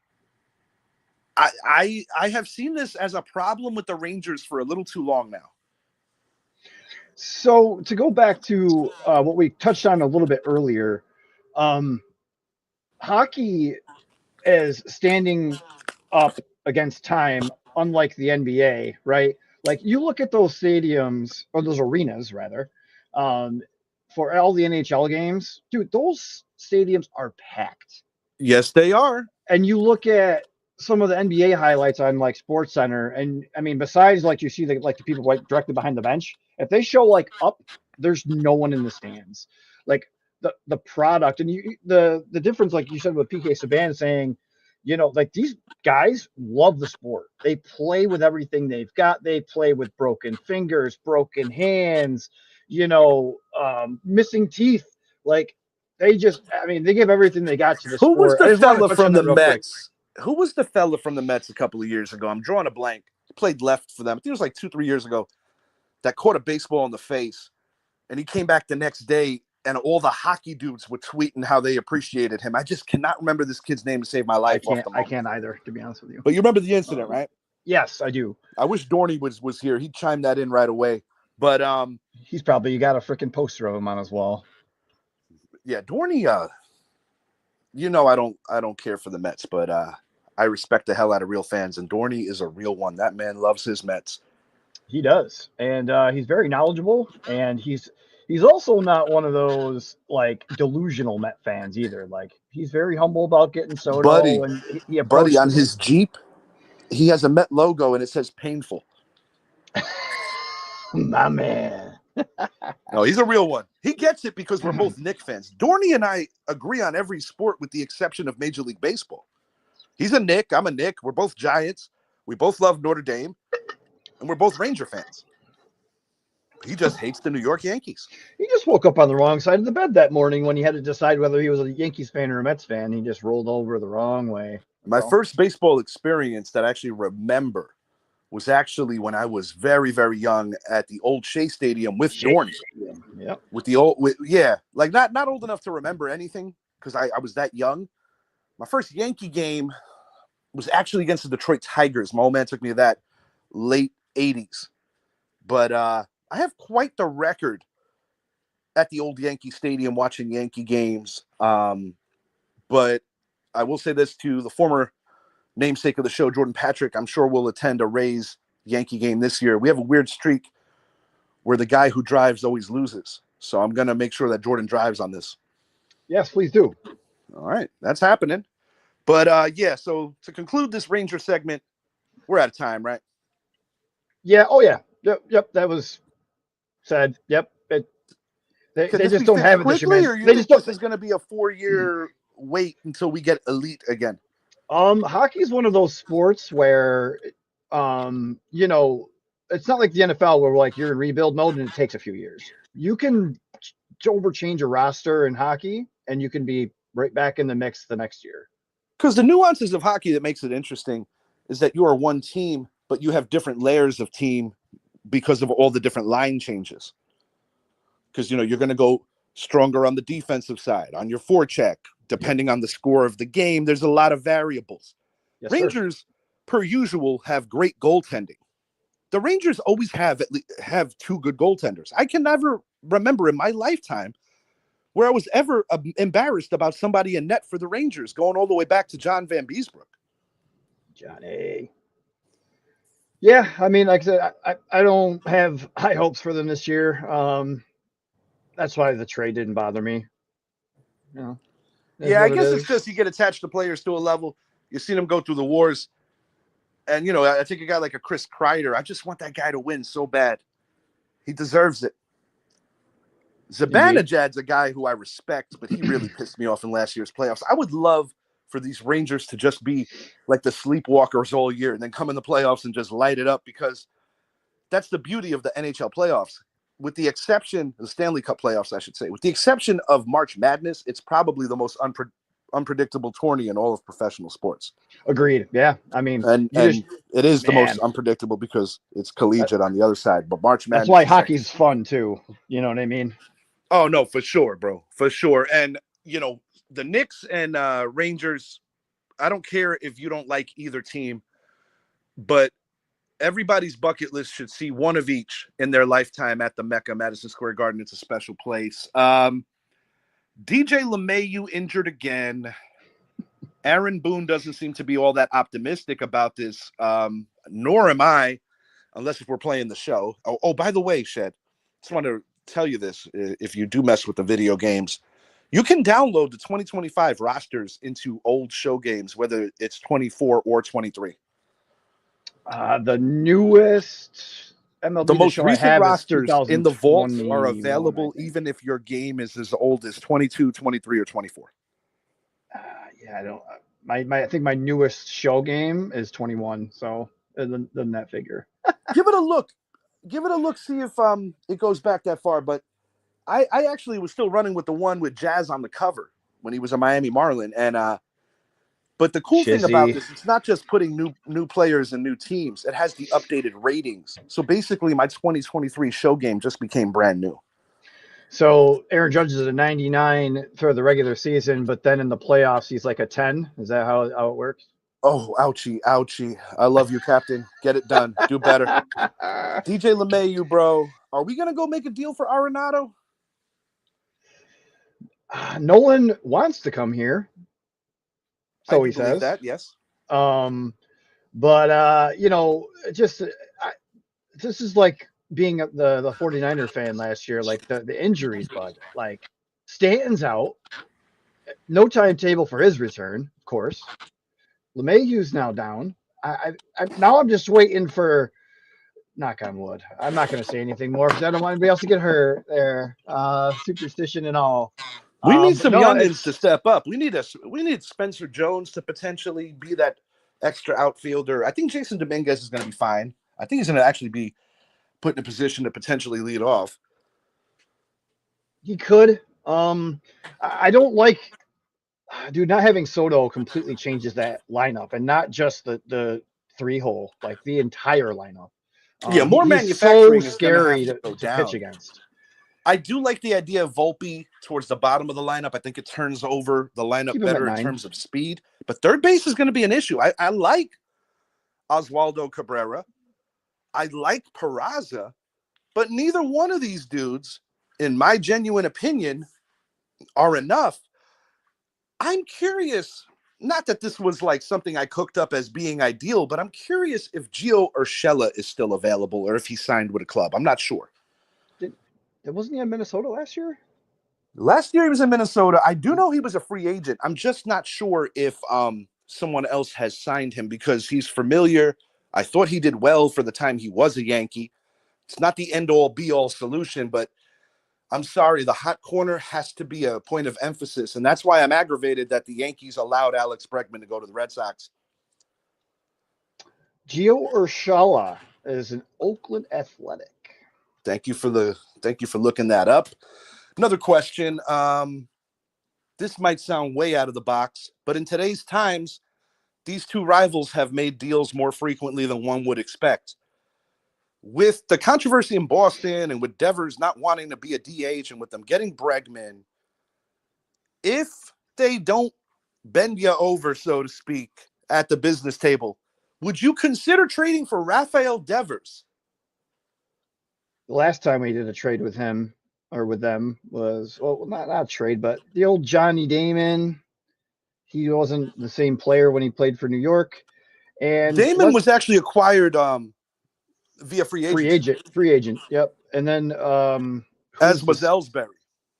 I have seen this as a problem with the Rangers for a little too long now. So to go back to what we touched on a little bit earlier, hockey is standing up against time, unlike the NBA, right? Like you look at those stadiums or those arenas rather, for all the NHL games, dude, those stadiums are packed. Yes, they are. And you look at some of the NBA highlights on like Sports Center, and I mean, besides like you see the people like directly behind the bench, if they show like up, there's no one in the stands. Like the product and the difference, like you said with PK Subban saying, like these guys love the sport. They play with everything they've got. They play with broken fingers, broken hands, missing teeth. Like they give everything they got to the Who was sport. I the just want to fella touch on from that the real quick. Mets? Who was the fella from the Mets a couple of years ago? I'm drawing a blank. He played left for them. I think it was like 2-3 years ago. That caught a baseball in the face, and he came back the next day, and all the hockey dudes were tweeting how they appreciated him. I just cannot remember this kid's name to save my life. I can't either, to be honest with you. But you remember the incident, right? Yes, I do. I wish Dorney was here. He'd chime that in right away. But he's probably got a freaking poster of him on his wall. Yeah, Dorney. I don't care for the Mets, but I respect the hell out of real fans, and Dorney is a real one. That man loves his Mets. He does, and he's very knowledgeable, and he's also not one of those like delusional Met fans either. Like he's very humble about getting Soto, Buddy, and he approached on his Jeep, he has a Met logo, and it says "painful." My man. No, he's a real one. He gets it because we're both Knicks fans. Dorney and I agree on every sport with the exception of Major League Baseball. He's a Knick. I'm a Knick. We're both Giants. We both love Notre Dame. And we're both Ranger fans. He just hates the New York Yankees. He just woke up on the wrong side of the bed that morning when he had to decide whether he was a Yankees fan or a Mets fan. He just rolled over the wrong way. My first baseball experience that I actually remember was actually when I was very, very young at the old Shea Stadium with Dorney. Yeah. Not old enough to remember anything because I was that young. My first Yankee game was actually against the Detroit Tigers. My old man took me to that late 80s. But I have quite the record at the old Yankee Stadium watching Yankee games. But I will say this to the former namesake of the show, Jordan Patrick. I'm sure we'll attend a Rays Yankee game this year. We have a weird streak where the guy who drives always loses. So I'm going to make sure that Jordan drives on this. Yes, please do. All right. That's happening. But so to conclude this Ranger segment, we're out of time, right? Yeah. Oh, yeah. Yep. That was said. Yep. They just don't have it this year, man. Or you think this is going to be a 4-year wait until we get elite again? Hockey is one of those sports where, it's not like the NFL where like you're in rebuild mode and it takes a few years. You can overchange a roster in hockey and you can be right back in the mix the next year. Because the nuances of hockey that makes it interesting is that you are one team, but you have different layers of team because of all the different line changes. Because, you're going to go stronger on the defensive side, on your forecheck, depending on the score of the game. There's a lot of variables. Yes, Rangers, per usual, have great goaltending. The Rangers always have two good goaltenders. I can never remember in my lifetime where I was ever embarrassed about somebody in net for the Rangers, going all the way back to John Van Beesbrook. Johnny. Yeah, I mean, like I said, I don't have high hopes for them this year. That's why the trade didn't bother me. Yeah, I guess it's just you get attached to players to a level. You've seen them go through the wars. And, I think a guy like a Chris Kreider, I just want that guy to win so bad. He deserves it. Zibanejad's a guy who I respect, but he really pissed me off in last year's playoffs. I would love for these Rangers to just be like the sleepwalkers all year and then come in the playoffs and just light it up, because that's the beauty of the NHL playoffs. With the exception, the Stanley Cup playoffs, I should say, with the exception of March Madness, it's probably the most unpredictable tourney in all of professional sports. Agreed. Yeah. I mean, and it is the most unpredictable because it's collegiate on the other side. But March Madness. That's why hockey's fun too. You know what I mean? Oh no, for sure, bro, for sure. And the Knicks and Rangers. I don't care if you don't like either team, but everybody's bucket list should see one of each in their lifetime at the Mecca, Madison Square Garden. It's a special place. DJ LeMahieu injured again. Aaron Boone doesn't seem to be all that optimistic about this, nor am I, unless if we're playing the show. Oh, by the way, Shed, just want to tell you this. If you do mess with the video games, you can download the 2025 rosters into old show games, whether it's 24 or 23. The newest MLB the most show recent rosters in the vault are available even if your game is as old as 22, 23, or 24. Yeah, I don't. I think my newest show game is 21. So than that figure. Give it a look. See if it goes back that far. But I actually was still running with the one with Jazz on the cover when he was a Miami Marlin. And but the cool thing about this, it's not just putting new players and new teams. It has the updated ratings. So basically, my 2023 show game just became brand new. So Aaron Judge is a 99 for the regular season, but then in the playoffs, he's like a 10. Is that how it works? Oh, ouchie. I love you, Captain. Get it done. Do better. DJ LeMahieu, bro. Are we going to go make a deal for Arenado? Nolan wants to come here. So he says that, yes. But this is like being the 49er fan last year, like the injuries, bud. Like Stanton's out. No timetable for his return, of course. LeMahieu's now down. I'm just waiting for, knock on wood. I'm not going to say anything more because I don't want anybody else to get hurt there. Superstition and all. We need some youngins to step up. We need Spencer Jones to potentially be that extra outfielder. I think Jason Dominguez is going to be fine. I think he's going to actually be put in a position to potentially lead off. He could. I don't like, dude, not having Soto completely changes that lineup, and not just the 3-hole, like the entire lineup. More manufacturing so scary to pitch against. I do like the idea of Volpe towards the bottom of the lineup. I think it turns over the lineup better in terms of speed. But third base is going to be an issue. I like Oswaldo Cabrera. I like Peraza. But neither one of these dudes, in my genuine opinion, are enough. I'm curious, not that this was like something I cooked up as being ideal, but I'm curious if Gio Urshela is still available or if he signed with a club. I'm not sure. Wasn't he in Minnesota last year? Last year he was in Minnesota. I do know he was a free agent. I'm just not sure if someone else has signed him because he's familiar. I thought he did well for the time he was a Yankee. It's not the end-all, be-all solution, but I'm sorry, the hot corner has to be a point of emphasis, and that's why I'm aggravated that the Yankees allowed Alex Bregman to go to the Red Sox. Gio Urshela is an Oakland Athletic. Thank you for looking that up. Another question. this might sound way out of the box, but in today's times, these two rivals have made deals more frequently than one would expect. With the controversy in Boston and with Devers not wanting to be a DH and with them getting Bregman, if they don't bend you over, so to speak, at the business table, would you consider trading for Rafael Devers? The last time we did a trade with him or with them was, well, not a trade, but the old Johnny Damon. He wasn't the same player when he played for New York. And Damon was actually acquired via free agency. Free agent. Yep. And then as was Ellsbury.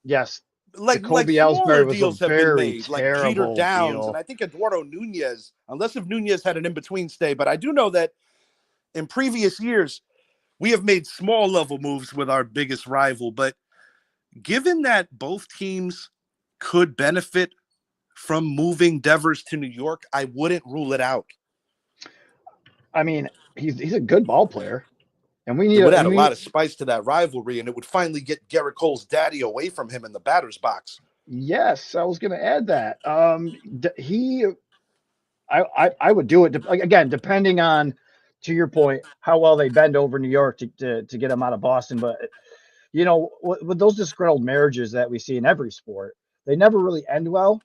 Yes. Like Jacoby smaller Ellsbury deals have been made, like Jeter Downs, deal. and I think Eduardo Nunez, unless if Nunez had an in-between stay. But I do know that in previous years, we have made small level moves with our biggest rival. But given that both teams could benefit from moving Devers to New York, I wouldn't rule it out. I mean, he's a good ball player. And we need it would add a lot of spice to that rivalry, and it would finally get Garrett Cole's daddy away from him in the batter's box. Yes, I was going to add that. I would do it again, depending on, to your point, how well they bend over New York to get him out of Boston. But you know, with those disgruntled marriages that we see in every sport, they never really end well.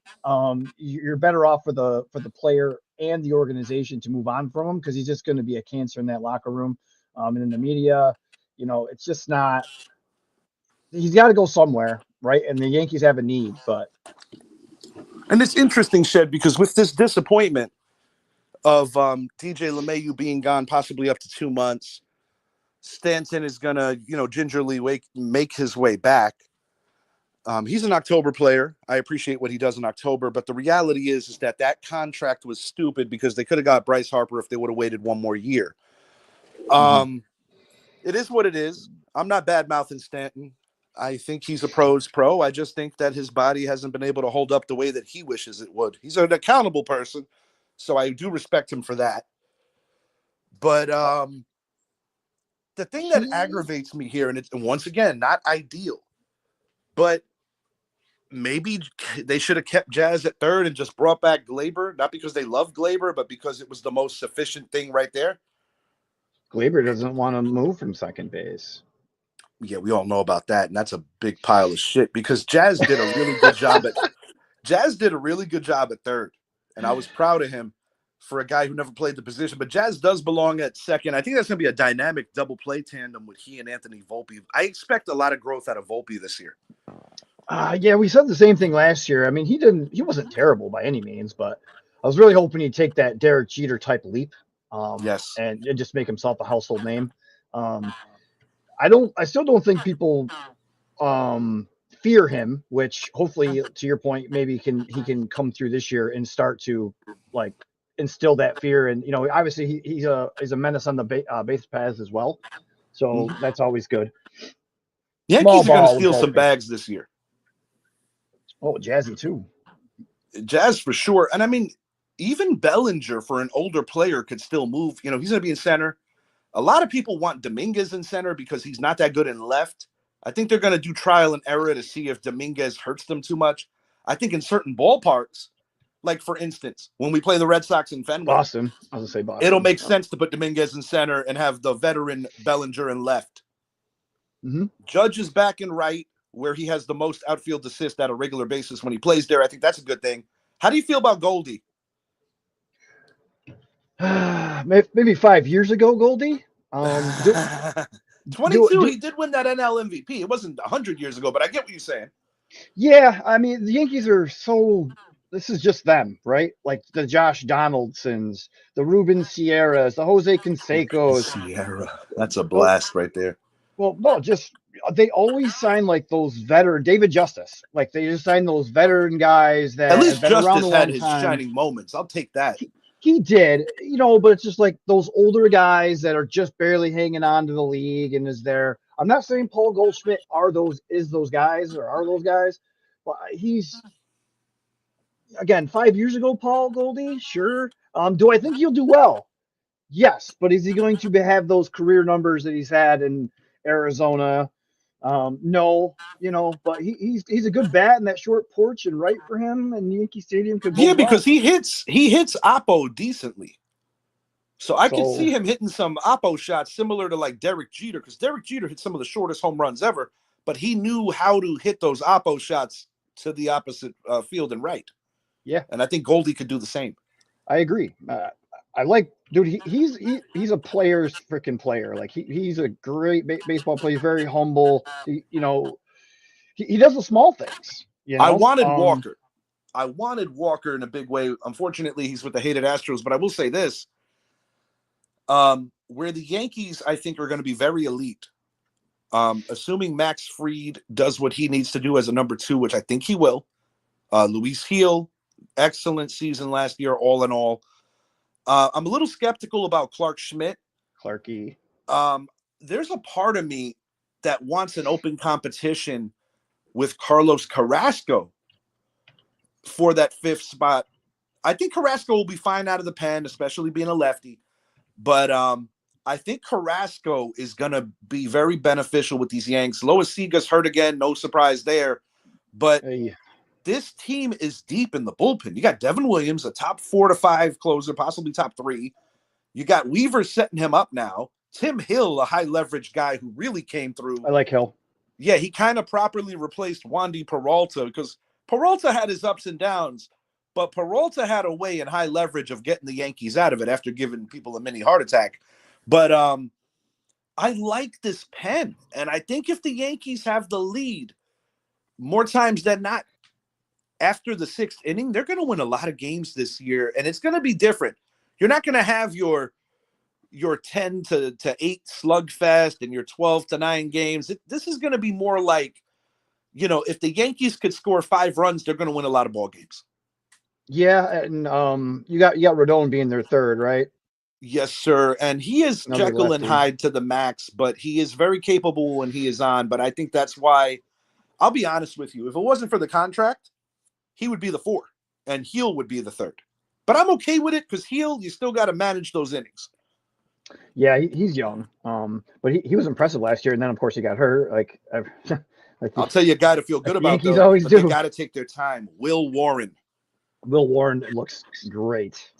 You're better off for the player and the organization to move on from him, because he's just going to be a cancer in that locker room. And in the media, you know, it's just not. He's got to go somewhere, right? And the Yankees have a need, and it's interesting, Shed, because with this disappointment of DJ LeMahieu being gone, possibly up to 2 months, Stanton is gonna, gingerly make his way back. He's an October player. I appreciate what he does in October, but the reality is that contract was stupid, because they could have got Bryce Harper if they would have waited one more year. It is what it is. I'm not bad-mouthing Stanton. I think he's a pro's pro. I just think that his body hasn't been able to hold up the way that he wishes it would. He's an accountable person, so I do respect him for that. But the thing that aggravates me here, and it's, once again, not ideal, but maybe they should have kept Jazz at third and just brought back Glaber, not because they love Glaber, but because it was the most sufficient thing right there. Glaber doesn't want to move from second base. Yeah, we all know about that, and that's a big pile of shit, because Jazz did a really good job at third, and I was proud of him for a guy who never played the position. But Jazz does belong at second. I think that's going to be a dynamic double play tandem with he and Anthony Volpe. I expect a lot of growth out of Volpe this year. Yeah, we said the same thing last year. I mean, he wasn't terrible by any means, but I was really hoping he'd take that Derek Jeter type leap. Yes, and just make himself a household name. I still don't think people fear him, which hopefully, to your point, maybe he can come through this year and start to like instill that fear. And obviously he's a menace on the base paths as well, so that's always good. Yankees are going to steal some bags this year. Oh, Jazzy too. Jazz for sure, and I mean, even Bellinger, for an older player, could still move. He's going to be in center. A lot of people want Dominguez in center because he's not that good in left. I think they're going to do trial and error to see if Dominguez hurts them too much. I think in certain ballparks, like for instance, when we play the Red Sox in Fenway, Boston, I was going to say Boston, it'll make sense to put Dominguez in center and have the veteran Bellinger in left. Judge is back in right, where he has the most outfield assists at a regular basis when he plays there. I think that's a good thing. How do you feel about Goldie? Maybe 5 years ago, Goldie. 22, he did win that NL MVP. It wasn't 100 years ago, but I get what you're saying. Yeah, I mean, the Yankees are so. This is just them, right? Like the Josh Donaldsons, the Ruben Sierras, the Jose Cansecos. Sierra, that's a blast right there. Well, no, just they always sign like those veteran David Justice. Like they just sign those veteran guys that at least have been around Justice a had long his time. shining moments. I'll take that. He did, but it's just like those older guys that are just barely hanging on to the league and is there. I'm not saying Paul Goldschmidt is those guys, but he's again 5 years ago. Paul Goldie, sure. Do I think he'll do well? Yes, but is he going to have those career numbers that he's had in Arizona? No. but he's a good bat, and that short porch and right for him, and Yankee Stadium could Yeah, bode well. because he hits Oppo decently. So I could So- see him hitting some Oppo shots similar to like Derek Jeter, because Derek Jeter hit some of the shortest home runs ever, but he knew how to hit those Oppo shots to the opposite field and right. Yeah. And I think Goldie could do the same. I agree. I like, dude. He's a player's freaking player. Like he's a great baseball player. He's very humble. He does the small things. I wanted Walker. I wanted Walker in a big way. Unfortunately, he's with the hated Astros. But I will say this: where the Yankees, I think, are going to be very elite. Assuming Max Fried does what he needs to do as a number 2, which I think he will. Luis Gil, excellent season last year, all in all. I'm a little skeptical about Clark Schmidt. Clarky. There's a part of me that wants an open competition with Carlos Carrasco for that 5th spot. I think Carrasco will be fine out of the pen, especially being a lefty. But I think Carrasco is going to be very beneficial with these Yanks. Lois Sega's hurt again. No surprise there. But this team is deep in the bullpen. You got Devin Williams, a top 4 to 5 closer, possibly top 3. You got Weaver setting him up now. Tim Hill, a high leverage guy who really came through. I like Hill. Yeah, he kind of properly replaced Wandy Peralta, because Peralta had his ups and downs, but Peralta had a way in high leverage of getting the Yankees out of it after giving people a mini heart attack. But I like this pen, and I think if the Yankees have the lead more times than not after the 6th inning, they're going to win a lot of games this year, and it's going to be different. You're not going to have your 10 to 8 slugfest and your 12 to 9 games. This is going to be more like, if the Yankees could score 5 runs, they're going to win a lot of ball games. Yeah, and you got Rodon being their 3rd, right? Yes, sir. And he is Another Jekyll lefty. and Hyde to the max, but he is very capable when he is on. But I think that's why, I'll be honest with you, if it wasn't for the contract, he would be the 4, and Heel would be the 3rd. But I'm okay with it, because Heel, you still got to manage those innings. Yeah, he's young, but he was impressive last year, and then of course he got hurt. I'll tell you a guy to feel good about. Yankees always do. They got to take their time. Will Warren looks great.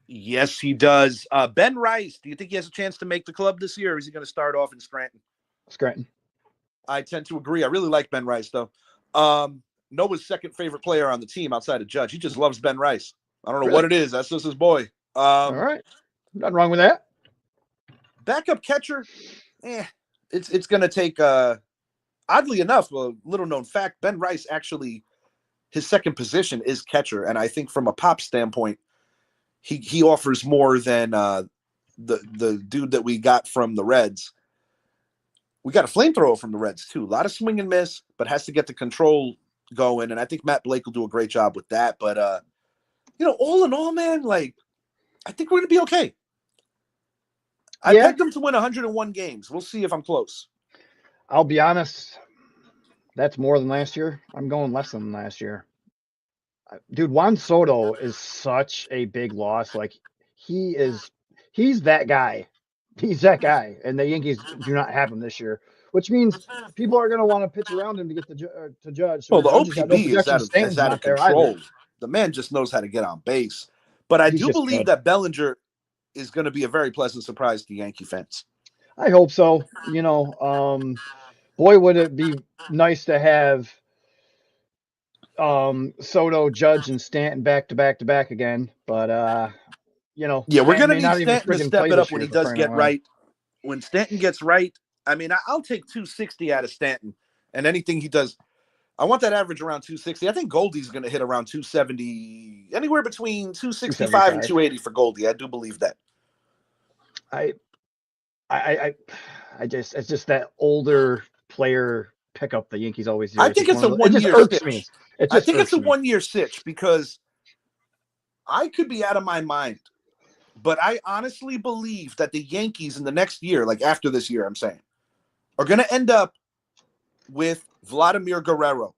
Yes, he does. Ben Rice, do you think he has a chance to make the club this year, or is he going to start off in Scranton? Scranton. I tend to agree. I really like Ben Rice, though. Noah's second favorite player on the team outside of Judge. He just loves Ben Rice. I don't know what it is. That's just his boy. All right. Nothing wrong with that. Backup catcher, it's going to take, oddly enough, a little known fact, Ben Rice actually, his second position is catcher. And I think from a pop standpoint, he offers more than the dude that we got from the Reds. We got a flamethrower from the Reds, too. A lot of swing and miss, but has to get the control going. And I think Matt Blake will do a great job with that. But, all in all, man, I think we're going to be okay. I picked them to win 101 games. We'll see if I'm close. I'll be honest. That's more than last year. I'm going less than last year. Dude, Juan Soto is such a big loss. He's that guy. He's that guy. And the Yankees do not have him this year, which means people are going to want to pitch around him to get to Judge. So well, the OPB is out of control. The man just knows how to get on base. But I do believe that Bellinger is going to be a very pleasant surprise to Yankee fans. I hope so. Boy, would it be nice to have Soto, Judge, and Stanton back to back again. But we're going to need Stanton to step it up when he does get right. When Stanton gets right, I mean, I'll take 260 out of Stanton, and anything he does. I want that average around 260. I think Goldie's going to hit around 270, anywhere between 265 and 280 for Goldie. I do believe that. It's just that older player pickup the Yankees always do. I think it's a 1 year sitch. I think it's a 1 year sitch because I could be out of my mind, but I honestly believe that the Yankees in the next year, like after this year, I'm saying, are going to end up with Vladimir Guerrero.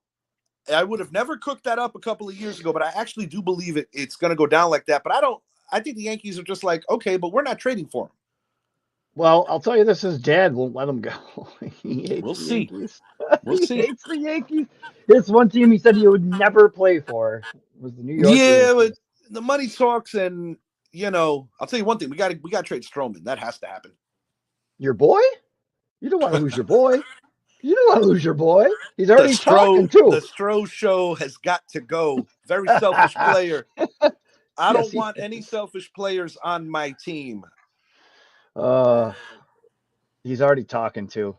I would have never cooked that up a couple of years ago, but I actually do believe it's going to go down like that. But I think the Yankees are just like, okay, but we're not trading for him. Well, I'll tell you this: his dad won't let him go. He hates We'll the see. Yankees. We'll He see. hates the Yankees. His one team he said he would never play for was the New York Yeah, but Yankees. the money talks, and I'll tell you one thing: we got to trade Stroman. That has to happen. Your boy? You don't want to lose your boy. You don't want to lose your boy. He's The already talking Stro too. the Stro show has got to go. Very selfish player. I Yes, don't he want any is. selfish players on my team. Uh, he's already talking too.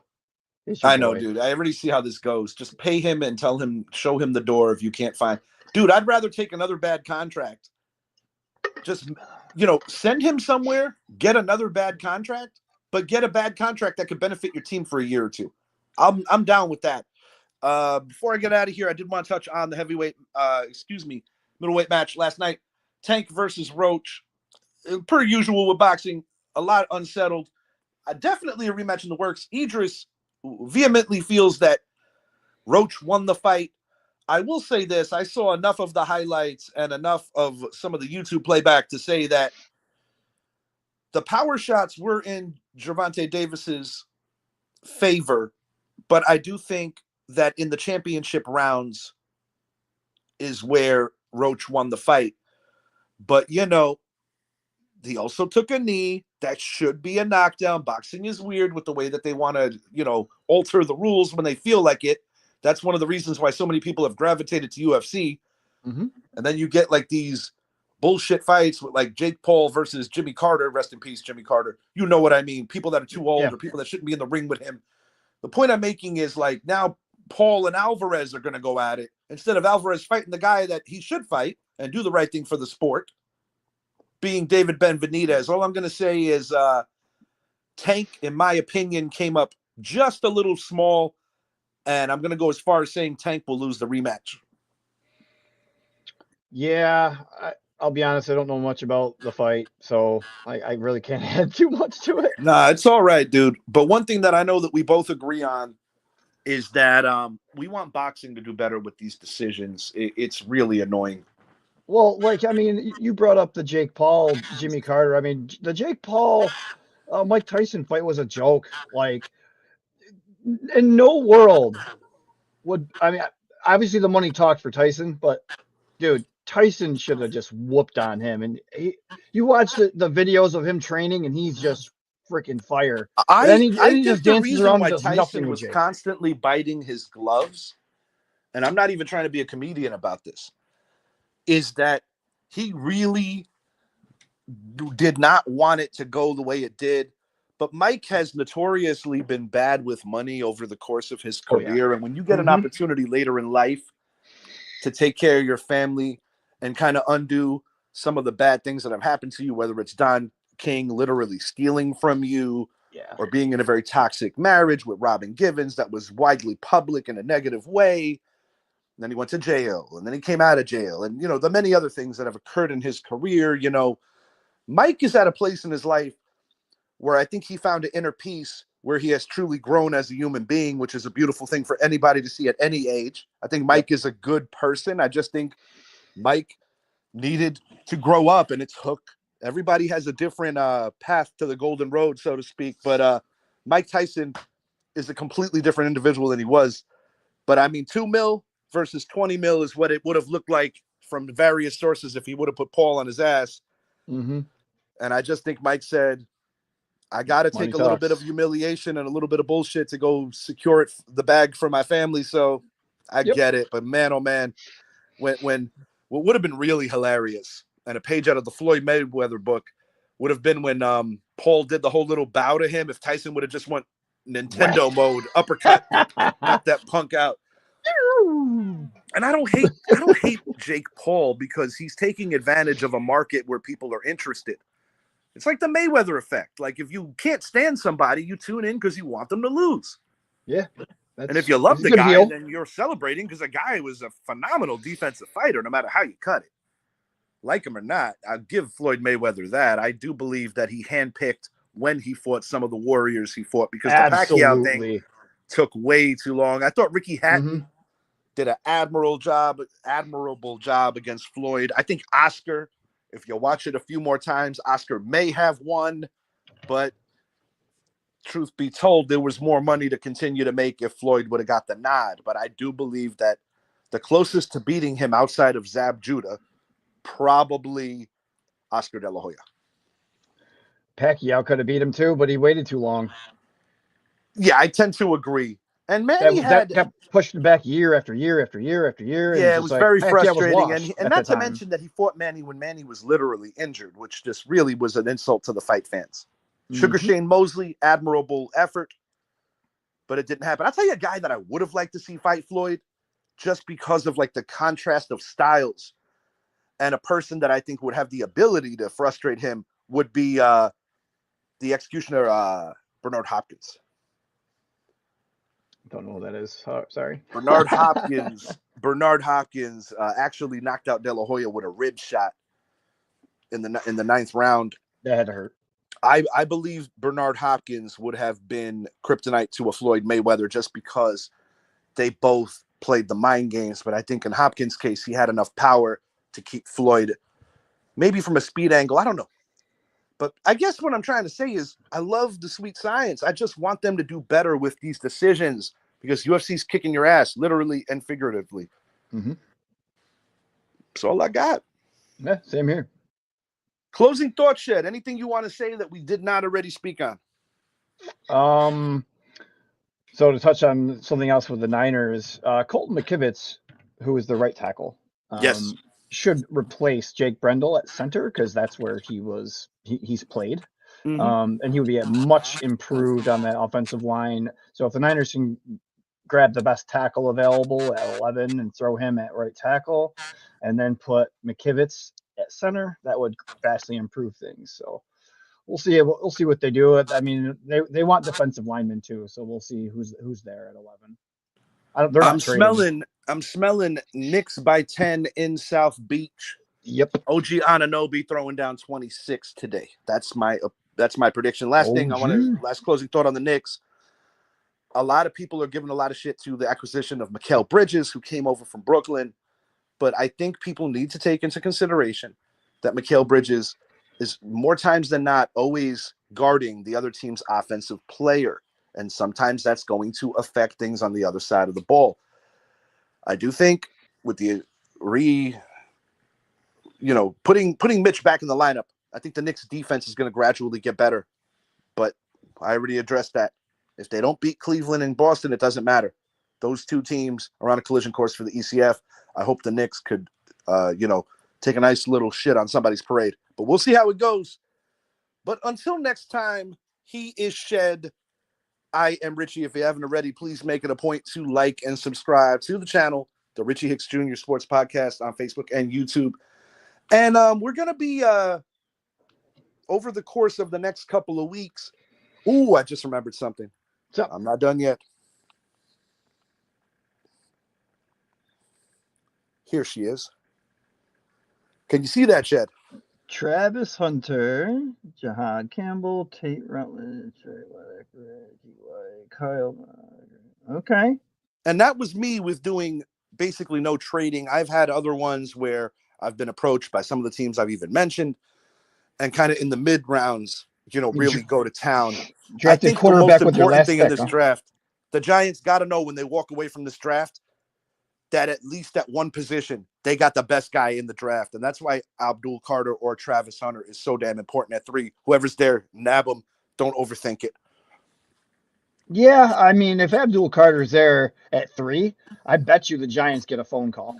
It's your I know, boy. dude. I already see how this goes. Just pay him and tell him, show him the door if you can't find. Dude, I'd rather take another bad contract. Just, send him somewhere, get another bad contract, but get a bad contract that could benefit your team for a year or two. I'm down with that. Before I get out of here, I did want to touch on the middleweight match last night. Tank versus Roach. Per usual with boxing, a lot unsettled. Definitely a rematch in the works. Idris vehemently feels that Roach won the fight. I will say this: I saw enough of the highlights and enough of some of the YouTube playback to say that the power shots were in Gervonta Davis's favor, but I do think that in the championship rounds is where Roach won the fight. But he also took a knee. That should be a knockdown. Boxing is weird with the way that they want to, alter the rules when they feel like it. That's one of the reasons why so many people have gravitated to UFC. Mm-hmm. And then you get like these bullshit fights with like Jake Paul versus Jimmy Carter. Rest in peace, Jimmy Carter. You know what I mean? People that are too old Yeah. or people that shouldn't be in the ring with him. The point I'm making is like now Paul and Alvarez are going to go at it instead of Alvarez fighting the guy that he should fight and do the right thing for the sport, being David Benavidez. All I'm going to say is Tank, in my opinion, came up just a little small, and I'm going to go as far as saying Tank will lose the rematch. Yeah, I'll be honest. I don't know much about the fight, so I really can't add too much to it. Nah, it's all right, dude. But one thing that I know that we both agree on is that we want boxing to do better with these decisions. It's really annoying. Well, I mean, you brought up the Jake Paul, Jimmy Carter. I mean, the Jake Paul, Mike Tyson fight was a joke. Like, in no world would I mean, obviously the money talked for Tyson, but dude, Tyson should have just whooped on him. And you watch the videos of him training, and he's just freaking fire. And then I he think just the dances reason around and why does nothing Tyson with was Jake. constantly biting his gloves, and I'm not even trying to be a comedian about this, is that he really did not want it to go the way it did. But Mike has notoriously been bad with money over the course of his Oh yeah. career. And when you get an Mm-hmm. opportunity later in life to take care of your family and kind of undo some of the bad things that have happened to you, whether it's Don King literally stealing from you Yeah. or being in a very toxic marriage with Robin Givens that was widely public in a negative way. And then he went to jail, and then he came out of jail, and the many other things that have occurred in his career. Mike is at a place in his life where I think he found an inner peace where he has truly grown as a human being, which is a beautiful thing for anybody to see at any age. I think Mike is a good person. I just think Mike needed to grow up, and it took. Everybody has a different path to the golden road, so to speak. But Mike Tyson is a completely different individual than he was. But I mean, 2 mil versus 20 mil is what it would have looked like from various sources if he would have put Paul on his ass. Mm-hmm. And I just think Mike said, I got to Money take a little bit of talks. humiliation and a little bit of bullshit to go secure the bag for my family. So I Yep. get it. But man, oh man, when what would have been really hilarious and a page out of the Floyd Mayweather book would have been when Paul did the whole little bow to him. If Tyson would have just went Nintendo mode, uppercut, knocked that punk out. And I don't hate Jake Paul because he's taking advantage of a market where people are interested. It's like the Mayweather effect. Like if you can't stand somebody, you tune in because you want them to lose. Yeah. And if you love He's the a good guy, heel. then you're celebrating because the guy was a phenomenal defensive fighter, no matter how you cut it. Like him or not, I'll give Floyd Mayweather that. I do believe that he handpicked when he fought some of the warriors he fought because the Pacquiao thing Absolutely. took way too long. I thought Ricky Hatton Mm-hmm. did an admirable job against Floyd. I think Oscar, if you watch it a few more times, Oscar may have won, but truth be told, there was more money to continue to make if Floyd would have got the nod. But I do believe that the closest to beating him outside of Zab Judah, probably Oscar De La Hoya. Pacquiao could have beat him too, but he waited too long. Yeah, I tend to agree. And Manny That kept pushing back year after year after year after year. Yeah, it was very frustrating. And not to time. mention that he fought Manny when Manny was literally injured, which just really was an insult to the fight fans. Sugar Shane Mosley, admirable effort, but it didn't happen. I'll tell you a guy that I would have liked to see fight Floyd just because of like the contrast of styles, and a person that I think would have the ability to frustrate him would be the executioner, Bernard Hopkins. Don't know what that is. Oh, sorry. Bernard Hopkins actually knocked out De La Hoya with a rib shot in the ninth round. That had to hurt. I believe Bernard Hopkins would have been kryptonite to a Floyd Mayweather just because they both played the mind games. But I think in Hopkins' case, he had enough power to keep Floyd, maybe from a speed angle. I don't know. But I guess what I'm trying to say is I love the sweet science. I just want them to do better with these decisions because UFC's kicking your ass, literally and figuratively. Mm-hmm. That's all I got. Yeah, same here. Closing thoughts, Shed. Anything you want to say that we did not already speak on? So to touch on something else with the Niners, Colton McKivitz, who is the right tackle, yes, should replace Jake Brendel at center because that's where he's played. And he would be much improved on that offensive line. So if the Niners can grab the best tackle available at 11 and throw him at right tackle and then put McKivitz at center, that would vastly improve things. So we'll see what they do. I mean, they want defensive linemen too, so we'll see who's there at 11. I'm smelling Knicks by 10 in South Beach. Yep. OG Anunoby throwing down 26 today. That's my prediction. Last closing thought on the Knicks. A lot of people are giving a lot of shit to the acquisition of Mikal Bridges, who came over from Brooklyn. But I think people need to take into consideration that Mikal Bridges is more times than not always guarding the other team's offensive player. And sometimes that's going to affect things on the other side of the ball. I do think with the putting Mitch back in the lineup, I think the Knicks defense is going to gradually get better. But I already addressed that. If they don't beat Cleveland and Boston, it doesn't matter. Those two teams are on a collision course for the ECF. I hope the Knicks could, take a nice little shit on somebody's parade. But we'll see how it goes. But until next time, he is Shed. I am Richie. If you haven't already, please make it a point to like and subscribe to the channel, the Richie Hicks Jr. Sports Podcast on Facebook and YouTube. And we're going to be, over the course of the next couple of weeks. Ooh, I just remembered something. So, I'm not done yet. Here she is. Can you see that, Shed? Travis Hunter, Jahad Campbell, Tate Rutledge, Kyle. Okay. And that was me with doing basically no trading. I've had other ones where I've been approached by some of the teams I've even mentioned and kind of in the mid rounds, really go to town. I think the most important thing in this draft, the Giants got to know when they walk away from this draft that at least at one position, they got the best guy in the draft. And that's why Abdul Carter or Travis Hunter is so damn important at 3. Whoever's there, nab them. Don't overthink it. Yeah, I mean, if Abdul Carter's there at 3, I bet you the Giants get a phone call.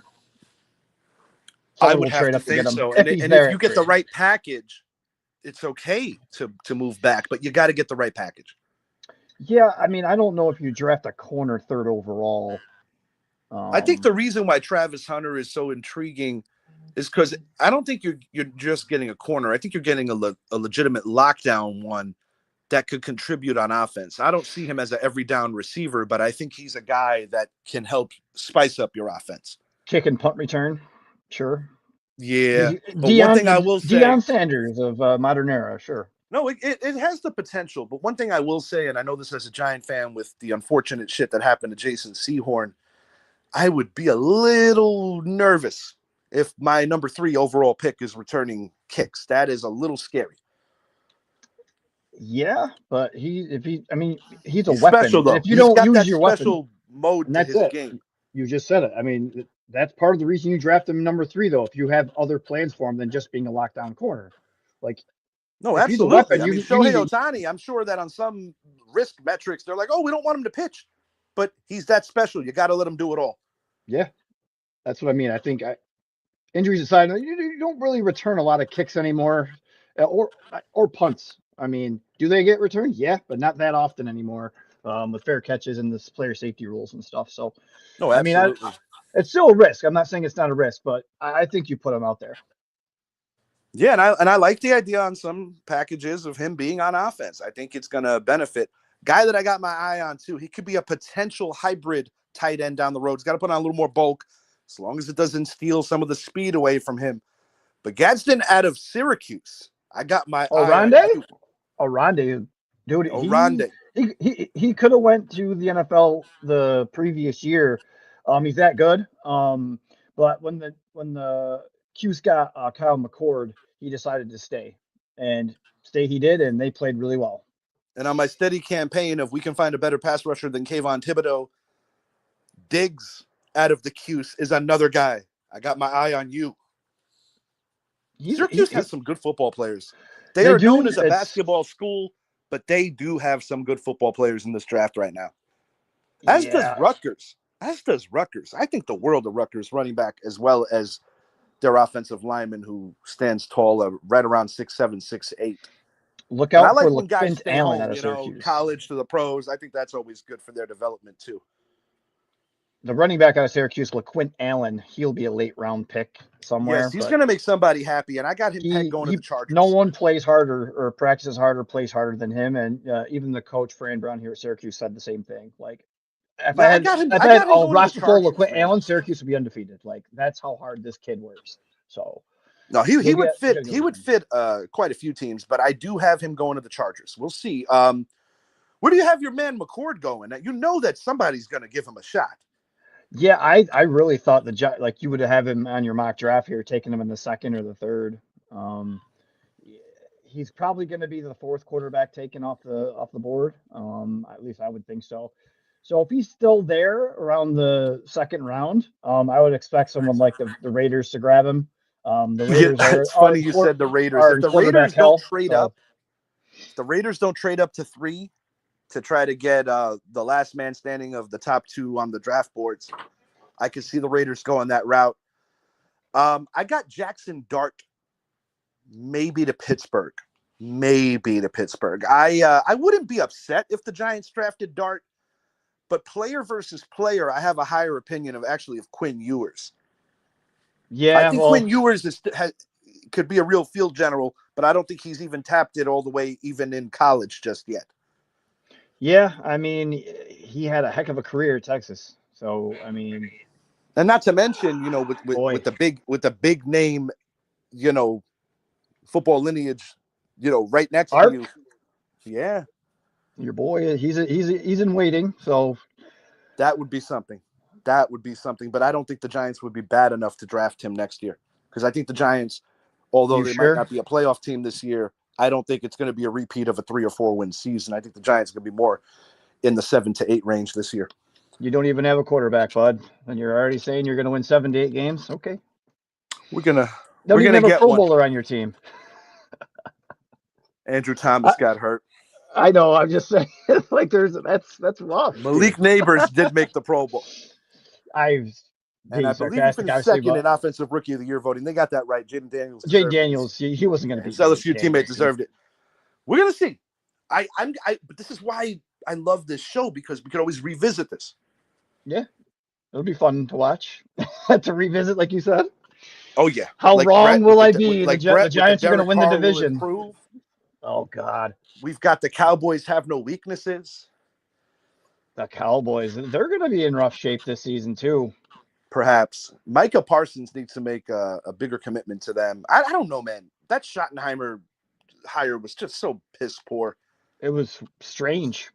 I would have to think so. And if you get the right package, it's okay to move back, but you got to get the right package. Yeah, I mean, I don't know if you draft a corner 3rd overall. I think the reason why Travis Hunter is so intriguing is because I don't think you're just getting a corner. I think you're getting a legitimate lockdown one that could contribute on offense. I don't see him as an every down receiver, but I think he's a guy that can help spice up your offense. Kick and punt return, sure. Yeah, but one thing I will say, Deion Sanders of modern era, sure. No, it has the potential, but one thing I will say, and I know this as a Giant fan with the unfortunate shit that happened to Jason Sehorn, I would be a little nervous if my number 3 overall pick is returning kicks. That is a little scary. Yeah, but he's a He's weapon, special, and though. if you He's don't got use that your weapon, special mode and to that's his it. game. You just said it. I mean, that's part of the reason you draft him number 3, though. If you have other plans for him than just being a lockdown corner, like No, if he's a absolutely. weapon, I mean, you Shohei need to. Ohtani, I'm sure that on some risk metrics, they're like, oh, we don't want him to pitch. But he's that special. You got to let him do it all. Yeah, that's what I mean. I think injuries aside, you don't really return a lot of kicks anymore, or punts. I mean, do they get returned? Yeah, but not that often anymore. With fair catches and this player safety rules and stuff. So, No, I mean, absolutely. it's still a risk. I'm not saying it's not a risk, but I think you put him out there. Yeah, and I like the idea on some packages of him being on offense. I think it's going to benefit. Guy that I got my eye on, too, he could be a potential hybrid tight end down the road. He's got to put on a little more bulk as long as it doesn't steal some of the speed away from him. But Gadsden out of Syracuse, I got my eye on you. Rondé, dude, Rondé. he could have went to the NFL the previous year. He's that good. But when the Cuse got Kyle McCord, he decided to stay, and stay he did, and they played really well. And on my steady campaign of we can find a better pass rusher than Kayvon Thibodeau, Diggs out of the Cuse is another guy. I got my eye on you. Syracuse has some good football players. They are known as a basketball school, but they do have some good football players in this draft right now. As does Rutgers. I think the world of Rutgers running back as well as their offensive lineman who stands tall, right around 6'7", 6'8". Look And I out for like when guys LaQuint stay Allen home, out of Syracuse. college to the pros. I think that's always good for their development too. The running back out of Syracuse, LaQuint Allen, he'll be a late round pick somewhere. Yes, he's going to make somebody happy, and I got him pegged going to the Chargers. No one plays harder or practices harder, plays harder than him, and even the coach Fran Brown here at Syracuse said the same thing. Like, if I had a roster full of LaQuint Allen, Syracuse would be undefeated. Like, that's how hard this kid works. So, no, he would fit. He would fit quite a few teams, but I do have him going to the Chargers. We'll see. Where do you have your man McCord going? You know that somebody's going to give him a shot. Yeah, I really thought like you would have him on your mock draft here, taking him in the second or the third. He's probably going to be the 4th quarterback taken off the board. At least I would think so. So if he's still there around the 2nd round, I would expect someone like the Raiders to grab him. The Raiders it's funny you said the Raiders. If the Raiders don't trade up, the Raiders don't trade up to 3 to try to get the last man standing of the top 2 on the draft boards, I could see the Raiders going that route. I got Jackson Dart, maybe to Pittsburgh. I wouldn't be upset if the Giants drafted Dart, but player versus player, I have a higher opinion of Quinn Ewers. Yeah, I think Quinn Ewers could be a real field general, but I don't think he's even tapped it all the way, even in college just yet. Yeah, I mean, he had a heck of a career at Texas. So, I mean, and not to mention, with the big name, football lineage, right next to you. Yeah, your boy, he's in waiting. So that would be something. But I don't think the Giants would be bad enough to draft him next year, because I think the Giants, although they might not be a playoff team this year, I don't think it's going to be a repeat of a 3 or 4 win season. I think the Giants are going to be more in the 7 to 8 range this year. You don't even have a quarterback, bud, and you're already saying you're going to win 7 to 8 games. Okay, we're gonna get a Pro Bowler on your team. Andrew Thomas got hurt. I know. I'm just saying, like, that's rough. Malik Neighbors did make the Pro Bowl. And I believe he finished second in Offensive Rookie of the Year voting. They got that right. Jaden Daniels. He wasn't going to be. His LSU teammate deserved it. We're gonna see. But this is why I love this show, because we could always revisit this. Yeah, it'll be fun to watch, to revisit, like you said. Oh yeah. How wrong will I be? The Giants are going to win the division. Oh God. We've got the Cowboys have no weaknesses. The Cowboys, they're going to be in rough shape this season too. Perhaps Micah Parsons needs to make a bigger commitment to them. I don't know, man. That Schottenheimer hire was just so piss poor. It was strange.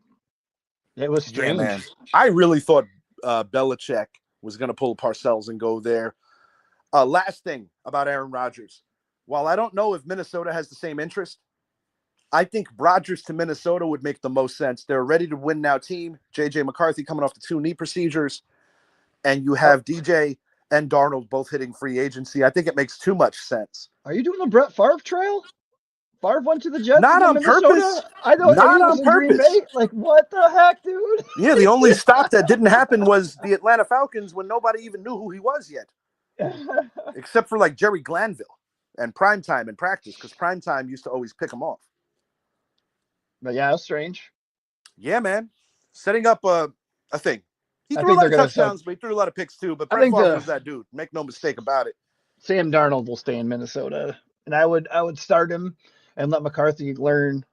Yeah, man. I really thought Belichick was going to pull Parcells and go there. Last thing about Aaron Rodgers. While I don't know if Minnesota has the same interest, I think Rodgers to Minnesota would make the most sense. They're a ready to win now team. J.J. McCarthy coming off the 2 knee procedures, and you have DJ and Darnold both hitting free agency. I think it makes too much sense. Are you doing the Brett Favre trail? Favre went to the Jets Not and then on Minnesota? purpose. I know, and Not he was on in Green purpose. Bay. Like, what the heck, dude? Yeah, the only stop that didn't happen was the Atlanta Falcons when nobody even knew who he was yet, except for like Jerry Glanville and Primetime in practice, because Primetime used to always pick him off. But yeah, that's strange. Yeah, man. Setting up a thing. He I threw a think lot of they're gonna touchdowns, but he threw a lot of picks too. But I Brett think Favre was that dude. Make no mistake about it. Sam Darnold will stay in Minnesota, and I would start him and let McCarthy learn.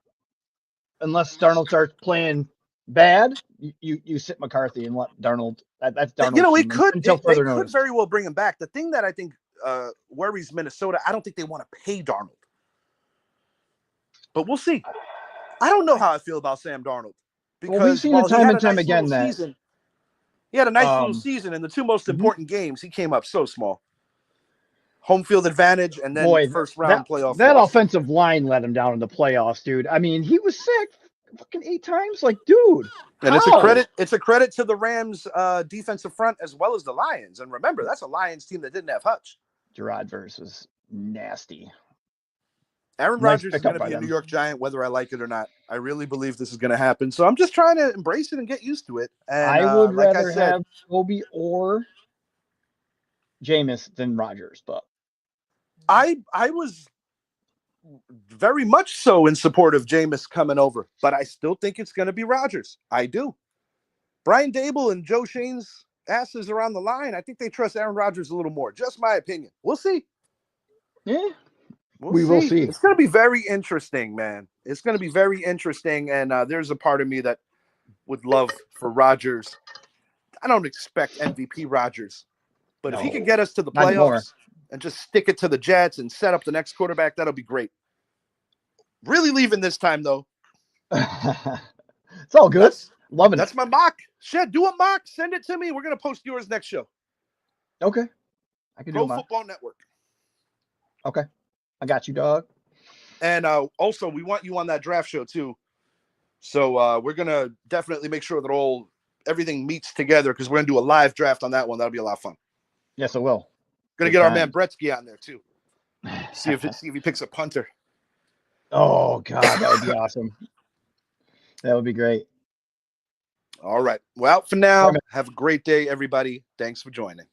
Unless Darnold starts playing bad, you sit McCarthy and let Darnold. That's Darnold's You know, team until they further could notice. very well bring him back. The thing that I think worries Minnesota, I don't think they want to pay Darnold. But we'll see. I don't know how I feel about Sam Darnold. Because we've seen it time he and time again that season, he had a nice little season. In the 2 most important games, he came up so small. Home field advantage and then first round playoff. That offensive line let him down in the playoffs, dude. I mean, he was sick fucking 8 times. Like, dude. And how? it's a credit to the Rams defensive front as well as the Lions. And remember, that's a Lions team that didn't have Hutch. Rodgers was nasty. Aaron Rodgers is going to be a New York Giant, whether I like it or not. I really believe this is going to happen. So I'm just trying to embrace it and get used to it. And I would rather have Kobe or Jameis than Rodgers, but I was very much so in support of Jameis coming over, but I still think it's going to be Rodgers. I do. Brian Dable and Joe Shane's asses around the line. I think they trust Aaron Rodgers a little more. Just my opinion. We'll see. Yeah. We will see. It's going to be very interesting, man. It's going to be very interesting. And there's a part of me that would love for Rodgers. I don't expect MVP Rodgers, but if he could get us to the playoffs and just stick it to the Jets and set up the next quarterback, that'll be great. Really leaving this time, though. It's all good. Loving That's my mock. Shit, do a mock. Send it to me. We're going to post yours next show. Okay. I can do it. Pro Football Network. Okay. I got you, dog. And also, we want you on that draft show, too. So we're going to definitely make sure that everything meets together because we're going to do a live draft on that one. That'll be a lot of fun. Yes, I will. Going to get our man Bretsky on there, too. See if he picks a punter. Oh, God, that would be awesome. That would be great. All right. Well, for now, have a great day, everybody. Thanks for joining.